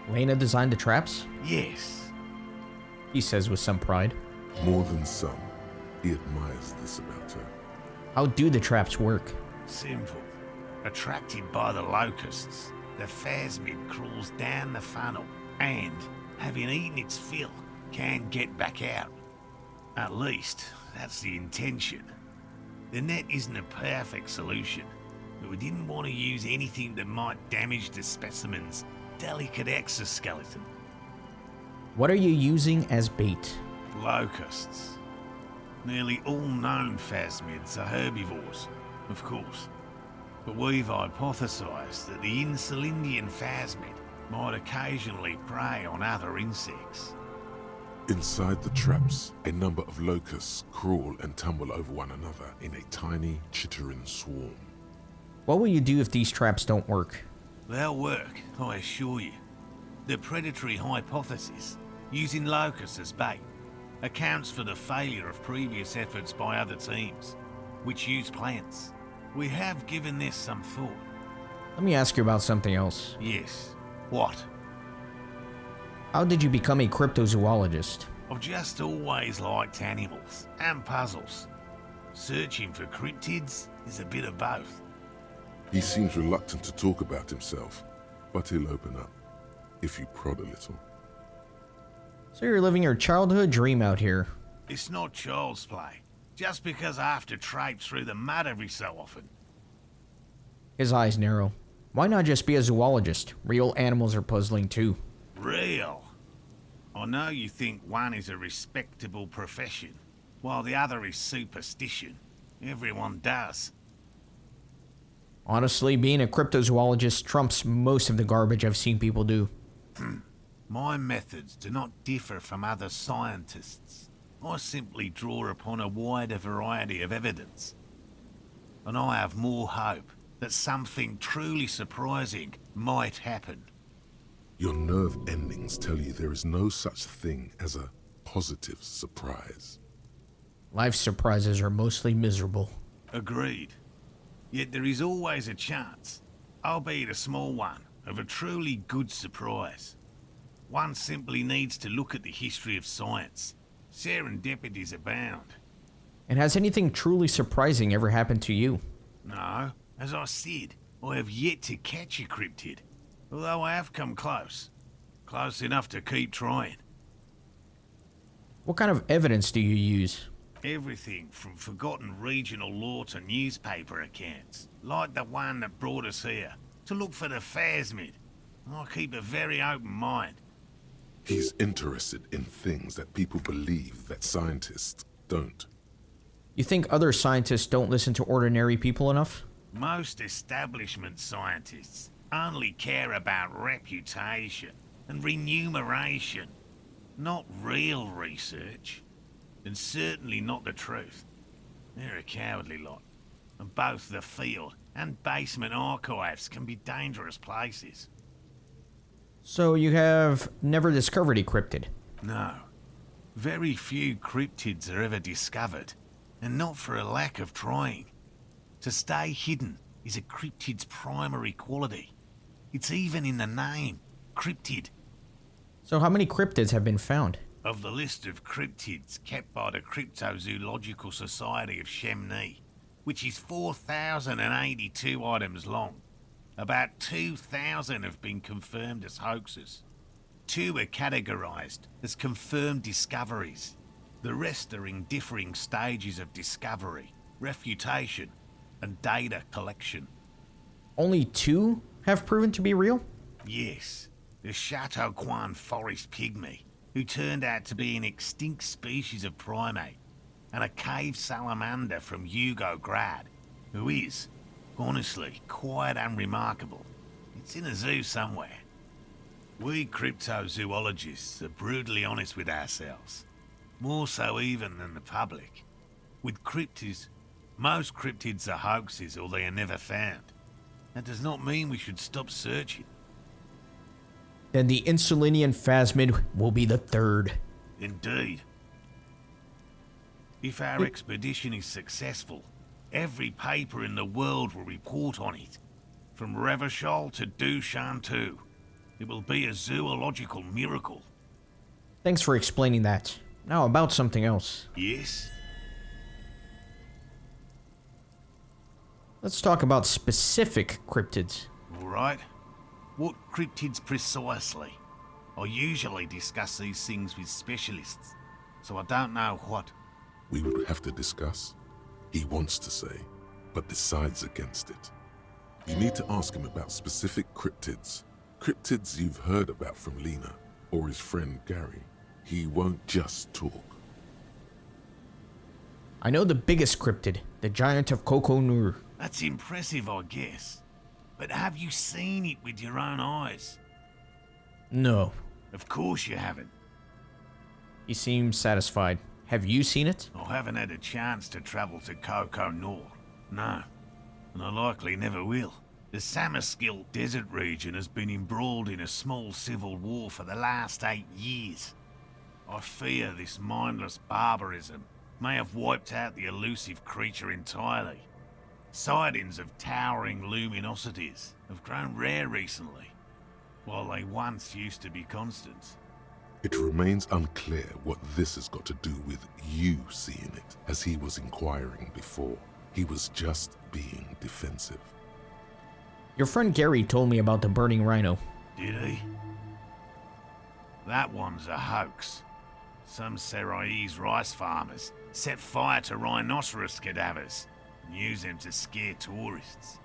Lena designed the traps? Yes. He says with some pride. More than some, he admires this about her. How do the traps work? Simple. Attracted by the locusts, the phasmid crawls down the funnel and, having eaten its fill, can get back out. At least, that's the intention. The net isn't a perfect solution, but we didn't want to use anything that might damage the specimen's delicate exoskeleton. What are you using as bait? Locusts. Nearly all known phasmids are herbivores, of course. But we've hypothesized that the Insulindian phasmid Might occasionally prey on other insects. Inside the traps, a number of locusts crawl and tumble over one another in a tiny, chittering swarm. What will you do if these traps don't work? They'll work, I assure you. The predatory hypothesis, using locusts as bait, accounts for the failure of previous efforts by other teams, which use plants. We have given this some thought. Let me ask you about something else. Yes. What? How did you become a cryptozoologist? I've just always liked animals and puzzles. Searching for cryptids is a bit of both. He seems reluctant to talk about himself, but he'll open up, if you prod a little. So you're living your childhood dream out here. It's not child's play, just because I have to traipse through the mud every so often. His eyes narrow. Why not just be a zoologist? Real animals are puzzling too. Real? I know you think one is a respectable profession, while the other is superstition. Everyone does. Honestly, being a cryptozoologist trumps most of the garbage I've seen people do. My methods do not differ from other scientists. I simply draw upon a wider variety of evidence. And I have more hope that something truly surprising might happen. Your nerve endings tell you there is no such thing as a positive surprise. Life's surprises are mostly miserable. Agreed. Yet there is always a chance, albeit a small one, of a truly good surprise. One simply needs to look at the history of science. Serendipities abound. And has anything truly surprising ever happened to you? No, as I said, I have yet to catch a cryptid. Although I have come close. Close enough to keep trying. What kind of evidence do you use? Everything from forgotten regional lore to newspaper accounts, like the one that brought us here, to look for the phasmid. I keep a very open mind. He's interested in things that people believe that scientists don't. You think other scientists don't listen to ordinary people enough? Most establishment scientists only care about reputation and remuneration, not real research. And certainly not the truth. They're a cowardly lot, and both the field and basement archives can be dangerous places. So you have never discovered a cryptid? No. Very few cryptids are ever discovered, and not for a lack of trying. To stay hidden is a cryptid's primary quality. It's even in the name, cryptid. So how many cryptids have been found? Of the list of cryptids kept by the Cryptozoological Society of Chemnee, which is 4,082 items long, about 2,000 have been confirmed as hoaxes. 2 are categorized as confirmed discoveries. The rest are in differing stages of discovery, refutation, and data collection. Only 2 have proven to be real? Yes, the Chateau Quan forest pygmy, who turned out to be an extinct species of primate, and a cave salamander from Yugograd, who is, honestly, quite unremarkable. It's in a zoo somewhere. We cryptozoologists are brutally honest with ourselves, more so even than the public. With cryptids, most cryptids are hoaxes or they are never found. That does not mean we should stop searching. Then the Insulinian phasmid will be the 3rd. Indeed. If our expedition is successful, every paper in the world will report on it. From Revachol to Dushantu. It will be a zoological miracle. Thanks for explaining that. Now about something else. Yes? Let's talk about specific cryptids. All right. What cryptids precisely? I usually discuss these things with specialists, so I don't know what. We would have to discuss. He wants to say, but decides against it. You need to ask him about specific cryptids. Cryptids you've heard about from Lena, or his friend Gary. He won't just talk. I know the biggest cryptid, the Giant of Koko Nur. That's impressive, I guess. But have you seen it with your own eyes? No. Of course you haven't. He seems satisfied. Have you seen it? I haven't had a chance to travel to Coco Nor. No. And I likely never will. The Samaskill desert region has been embroiled in a small civil war for the last 8 years. I fear this mindless barbarism may have wiped out the elusive creature entirely. Sightings of towering luminosities have grown rare recently, while they once used to be constant. It remains unclear what this has got to do with you seeing it, as he was inquiring before. He was just being defensive. Your friend Gary told me about the burning rhino. Did he? That one's a hoax. Some Seraise rice farmers set fire to rhinoceros cadavers and use them to scare tourists.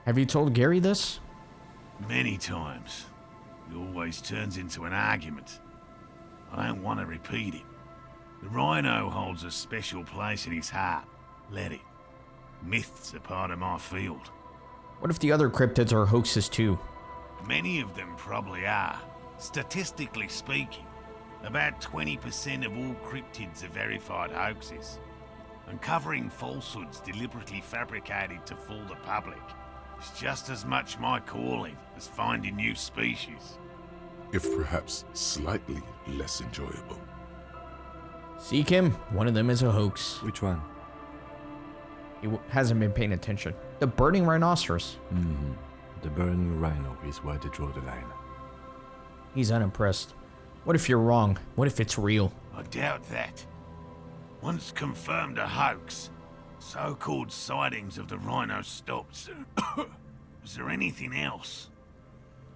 Have you told Gary this? Many times. It always turns into an argument. I don't want to repeat it. The rhino holds a special place in his heart. Let it. Myths are part of my field. What if the other cryptids are hoaxes too? Many of them probably are. Statistically speaking, about 20% of all cryptids are verified hoaxes. Uncovering falsehoods deliberately fabricated to fool the public is just as much my calling as finding new species. If perhaps slightly less enjoyable. See, Kim? One of them is a hoax. Which one? He hasn't been paying attention. The burning rhinoceros. The burning rhino is where they draw the line. He's unimpressed. What if you're wrong? What if it's real? I doubt that. Once confirmed a hoax, so-called sightings of the rhino stopped. Was there anything else?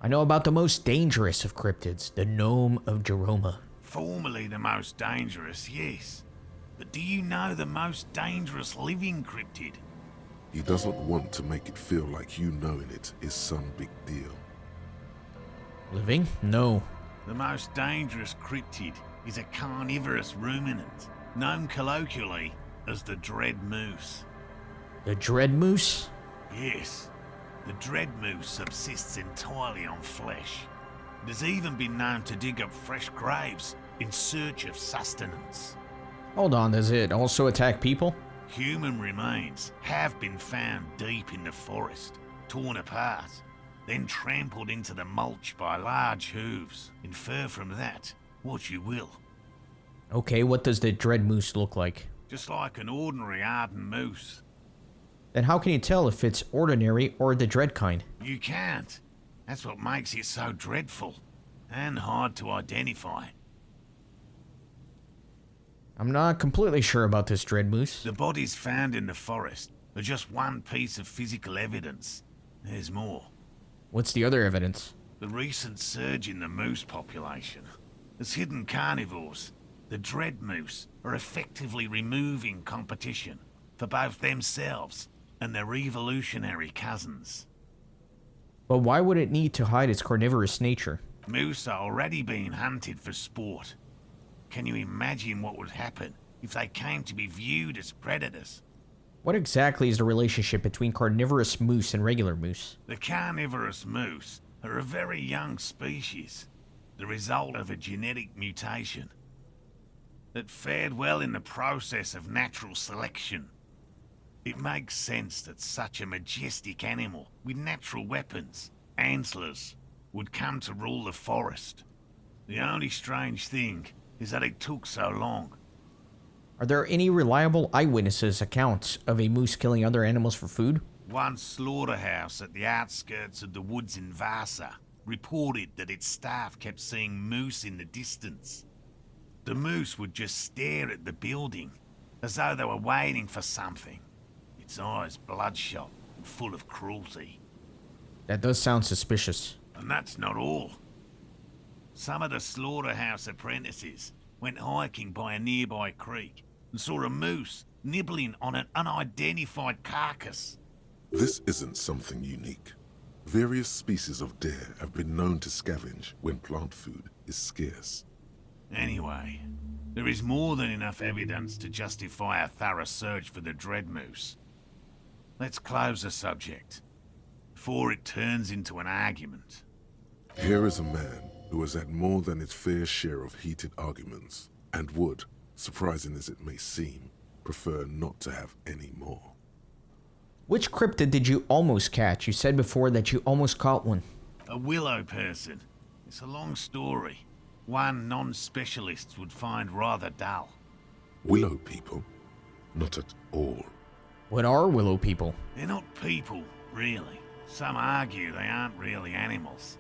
I know about the most dangerous of cryptids, the gnome of Jeroma. Formerly the most dangerous, yes. But do you know the most dangerous living cryptid? He doesn't want to make it feel like you knowing it is some big deal. Living? No. The most dangerous cryptid is a carnivorous ruminant, known colloquially as the dread moose. The dread moose? Yes, the dread moose subsists entirely on flesh. It has even been known to dig up fresh graves in search of sustenance. Hold on, does it also attack people? Human remains have been found deep in the forest, torn apart, then trampled into the mulch by large hooves. Infer from that what you will. Okay, what does the dread moose look like? Just like an ordinary Arden moose. Then how can you tell if it's ordinary or the dread kind? You can't. That's what makes it so dreadful and hard to identify. I'm not completely sure about this dread moose. The bodies found in the forest are just one piece of physical evidence. There's more. What's the other evidence? The recent surge in the moose population. As hidden carnivores, the dread moose are effectively removing competition for both themselves and their evolutionary cousins. But why would it need to hide its carnivorous nature? Moose are already being hunted for sport. Can you imagine what would happen if they came to be viewed as predators? What exactly is the relationship between carnivorous moose and regular moose? The carnivorous moose are a very young species, the result of a genetic mutation that fared well in the process of natural selection. It makes sense that such a majestic animal with natural weapons, antlers, would come to rule the forest. The only strange thing is that it took so long. Are there any reliable eyewitnesses' accounts of a moose killing other animals for food? One slaughterhouse at the outskirts of the woods in Vasa reported that its staff kept seeing moose in the distance. The moose would just stare at the building, as though they were waiting for something, its eyes bloodshot and full of cruelty. That does sound suspicious. And that's not all. Some of the slaughterhouse apprentices went hiking by a nearby creek and saw a moose nibbling on an unidentified carcass. This isn't something unique. Various species of deer have been known to scavenge when plant food is scarce. Anyway, there is more than enough evidence to justify a thorough search for the dread moose. Let's close the subject before it turns into an argument. Here is a man who has had more than his fair share of heated arguments, and would, surprising as it may seem, prefer not to have any more. Which cryptid did you almost catch? You said before that you almost caught one. A willow person. It's a long story. One non-specialists would find rather dull. Willow people? Not at all. What are willow people? They're not people, really. Some argue they aren't really animals,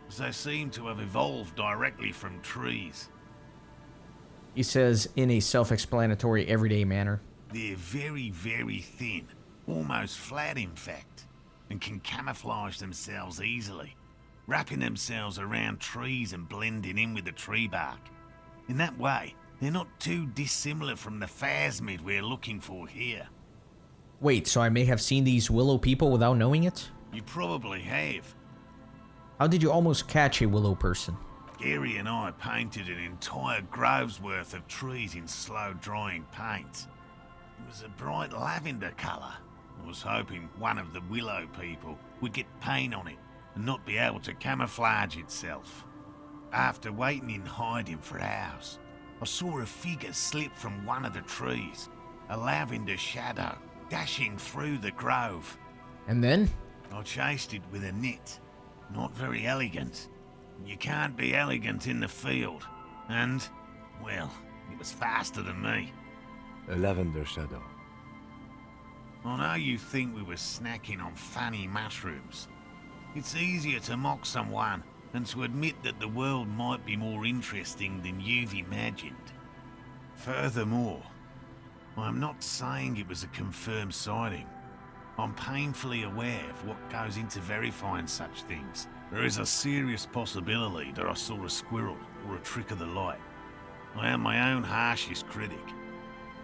as they seem to have evolved directly from trees. He says in a self-explanatory, everyday manner. They're very, very thin, almost flat in fact, and can camouflage themselves easily, wrapping themselves around trees and blending in with the tree bark. In that way, they're not too dissimilar from the phasmid we're looking for here. Wait, so I may have seen these willow people without knowing it? You probably have. How did you almost catch a willow person? Gary and I painted an entire grove's worth of trees in slow-drying paints. It was a bright lavender colour. I was hoping one of the willow people would get paint on it and not be able to camouflage itself. After waiting in hiding for hours, I saw a figure slip from one of the trees, a lavender shadow, dashing through the grove. And then? I chased it with a net. Not very elegant. You can't be elegant in the field. And, well, it was faster than me. A lavender shadow. I know you think we were snacking on funny mushrooms. It's easier to mock someone than to admit that the world might be more interesting than you've imagined. Furthermore, I'm not saying it was a confirmed sighting. I'm painfully aware of what goes into verifying such things. There is a serious possibility that I saw a squirrel or a trick of the light. I am my own harshest critic.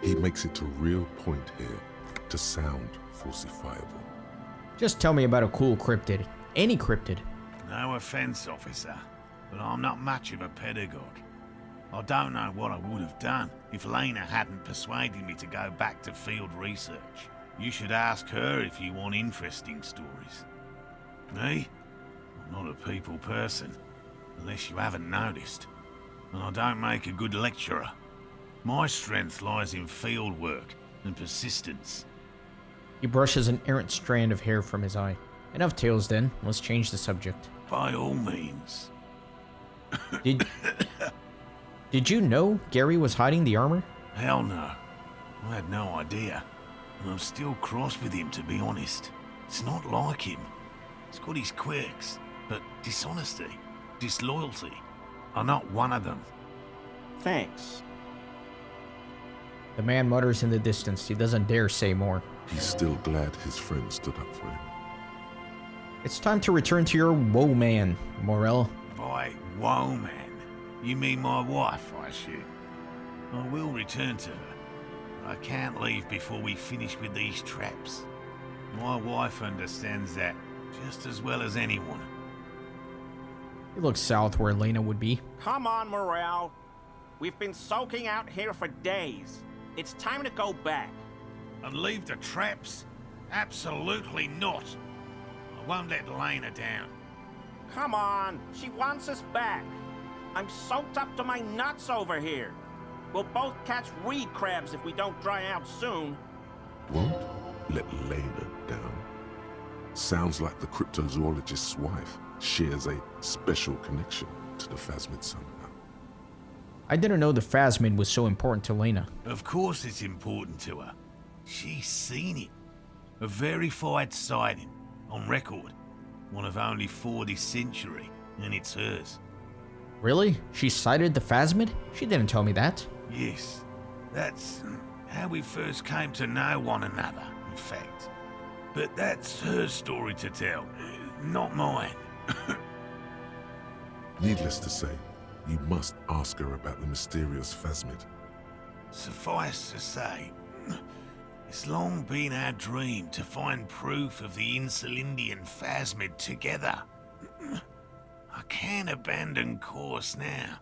He makes it a real point here to sound falsifiable. Just tell me about a cool cryptid. Any cryptid. No offense, officer, but I'm not much of a pedagogue. I don't know what I would have done if Lena hadn't persuaded me to go back to field research. You should ask her if you want interesting stories. Me? I'm not a people person, unless you haven't noticed. And I don't make a good lecturer. My strength lies in field work and persistence. He brushes an errant strand of hair from his eye. Enough tales then. Let's change the subject. By all means. Did you know Gary was hiding the armor? Hell no. I had no idea. And I'm still cross with him, to be honest. It's not like him. He's got his quirks, but dishonesty, disloyalty are not one of them. Thanks. The man mutters in the distance. He doesn't dare say more. He's still glad his friend stood up for him. It's time to return to your woe man, Morel. By woe man, you mean my wife, I assume? I will return to her. I can't leave before we finish with these traps. My wife understands that just as well as anyone. He looks south where Lena would be. Come on, Morel. We've been soaking out here for days. It's time to go back. And leave the traps? Absolutely not. I won't let Lena down. Come on, she wants us back. I'm soaked up to my nuts over here. We'll both catch reed crabs if we don't dry out soon. Won't let Lena down. Sounds like the cryptozoologist's wife shares a special connection to the phasmid somehow. I didn't know the phasmid was so important to Lena. Of course it's important to her. She's seen it. A verified sighting, on record. One of only 4 this century, and it's hers. Really? She sighted the phasmid? She didn't tell me that. Yes, that's how we first came to know one another, in fact. But that's her story to tell, not mine. Needless to say, you must ask her about the mysterious phasmid. Suffice to say, it's long been our dream to find proof of the Insulindian phasmid together. I can't abandon course now.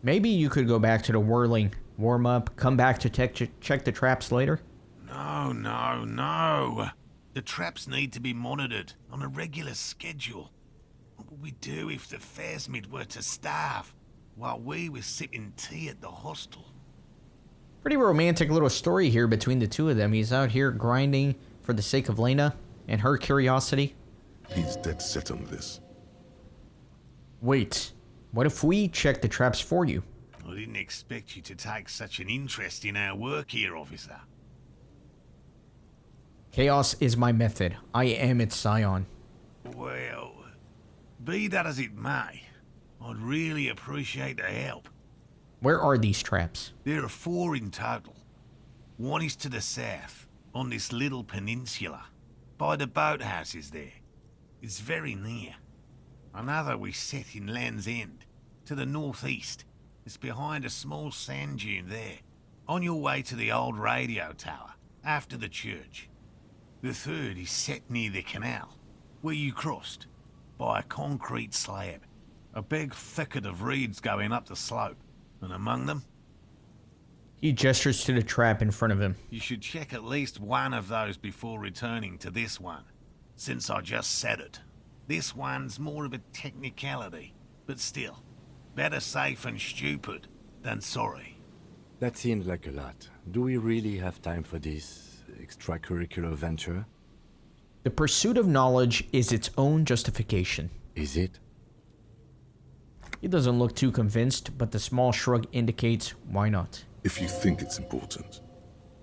Maybe you could go back to the whirling, warm up, come back to check the traps later? No. The traps need to be monitored on a regular schedule. What would we do if the Phasmid were to starve while we were sipping tea at the hostel? Pretty romantic little story here between the two of them. He's out here grinding for the sake of Lena and her curiosity. He's dead set on this. Wait, what if we check the traps for you? I didn't expect you to take such an interest in our work here, officer. Chaos is my method. I am its scion. Well, be that as it may, I'd really appreciate the help. Where are these traps? There are 4 in total. One is to the south, on this little peninsula, by the boathouses there. It's very near. Another we set in Land's End, to the northeast. It's behind a small sand dune there, on your way to the old radio tower, after the church. The third is set near the canal, where you crossed, by a concrete slab. A big thicket of reeds going up the slope, and among them... He gestures to the trap in front of him. You should check at least one of those before returning to this one, since I just said it. This one's more of a technicality, but still, better safe and stupid than sorry. That seems like a lot. Do we really have time for this extracurricular venture? The pursuit of knowledge is its own justification. Is it? He doesn't look too convinced, but the small shrug indicates why not. If you think it's important,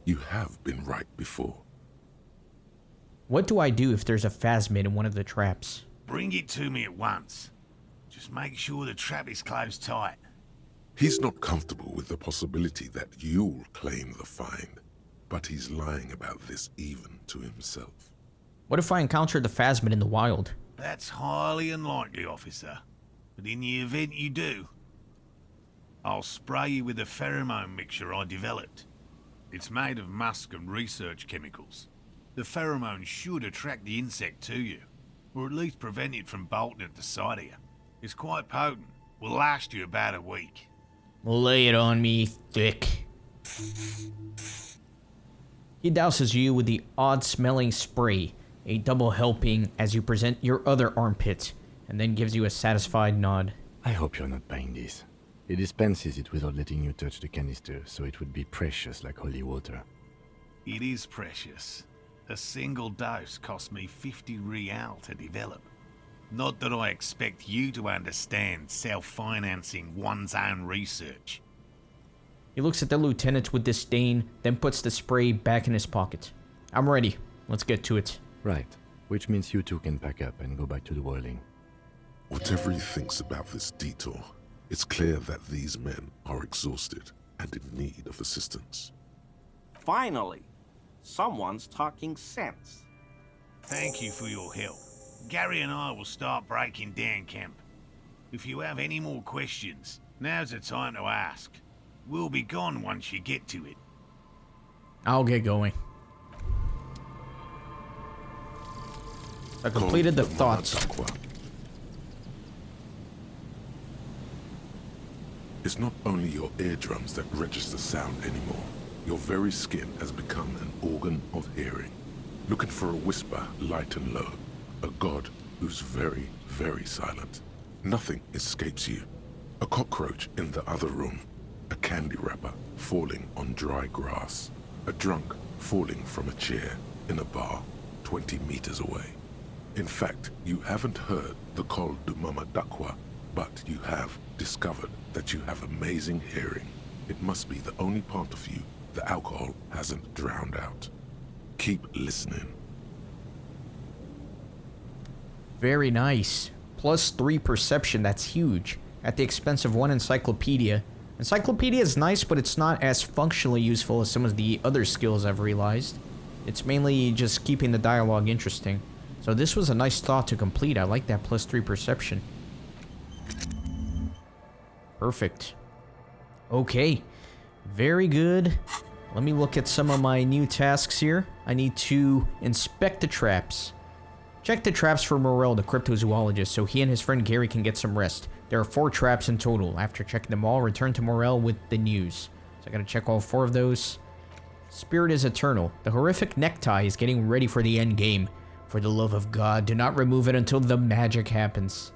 you have been right before. What do I do if there's a phasmid in one of the traps? Bring it to me at once. Just make sure the trap is closed tight. He's not comfortable with the possibility that you'll claim the find, but he's lying about this even to himself. What if I encounter the phasmid in the wild? That's highly unlikely, officer. But in the event you do, I'll spray you with a pheromone mixture I developed. It's made of musk and research chemicals. The pheromone should attract the insect to you, or at least prevent it from bolting at the sight of you. It's quite potent. Will last you about a week. Lay it on me, thick. He douses you with the odd-smelling spray, a double helping as you present your other armpit, and then gives you a satisfied nod. I hope you're not buying this. He dispenses it without letting you touch the canister, so it would be precious like holy water. It is precious. A single dose cost me 50 real to develop. Not that I expect you to understand self-financing one's own research. He looks at the lieutenant with disdain, then puts the spray back in his pocket. I'm ready. Let's get to it. Right. Which means you two can pack up and go back to the whirling. Whatever he thinks about this detour, it's clear that these men are exhausted and in need of assistance. Finally, someone's talking sense. Thank you for your help. Gary and I will start breaking down camp. If you have any more questions, now's the time to ask. We'll be gone once you get to it. I'll get going. I completed the thoughts. It's not only your eardrums that register sound anymore. Your very skin has become an organ of hearing. Looking for a whisper, light and low. A god who's very, very silent. Nothing escapes you. A cockroach in the other room. A candy wrapper falling on dry grass. A drunk falling from a chair in a bar 20 meters away. In fact, you haven't heard the Col du Mama Dakwa, but you have discovered that you have amazing hearing. It must be the only part of you the alcohol hasn't drowned out. Keep listening. Very nice. +3 perception, that's huge. At the expense of 1 encyclopedia. Encyclopedia is nice, but it's not as functionally useful as some of the other skills I've realized. It's mainly just keeping the dialogue interesting. So this was a nice thought to complete. I like that +3 perception. Perfect. Okay. Very good. Let me look at some of my new tasks here. I need to inspect the traps. Check the traps for Morel, the cryptozoologist, so he and his friend Gary can get some rest. There are 4 traps in total. After checking them all, return to Morel with the news. So I gotta check all 4 of those. Spirit is eternal. The horrific necktie is getting ready for the end game. For the love of God, do not remove it until the magic happens.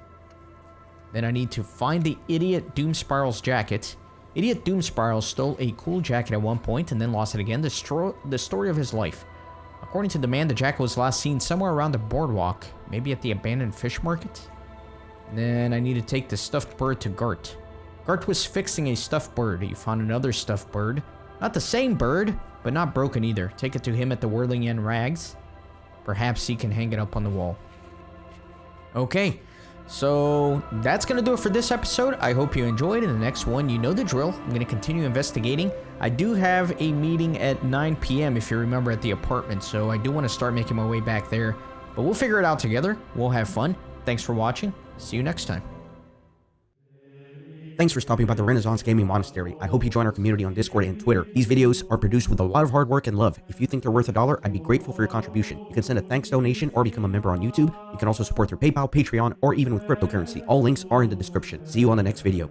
Then I need to find the Idiot Doomspiral's jacket. Idiot Doomspiral stole a cool jacket at one point and then lost it again. The story of his life. According to the man, the jacket was last seen somewhere around the boardwalk. Maybe at the abandoned fish market? Then I need to take the stuffed bird to Gart. Gart was fixing a stuffed bird. He found another stuffed bird. Not the same bird, but not broken either. Take it to him at the Whirling Yen Rags. Perhaps he can hang it up on the wall. Okay, so that's going to do it for this episode. I hope you enjoyed. In the next one, you know the drill. I'm going to continue investigating. I do have a meeting at 9 p.m. if you remember at the apartment, so I do want to start making my way back there. But we'll figure it out together. We'll have fun. Thanks for watching. See you next time. Thanks for stopping by the Renaissance Gaming Monastery. I hope you join our community on Discord and Twitter. These videos are produced with a lot of hard work and love. If you think they're worth $1, I'd be grateful for your contribution. You can send a thanks donation or become a member on YouTube. You can also support through PayPal, Patreon, or even with cryptocurrency. All links are in the description. See you on the next video.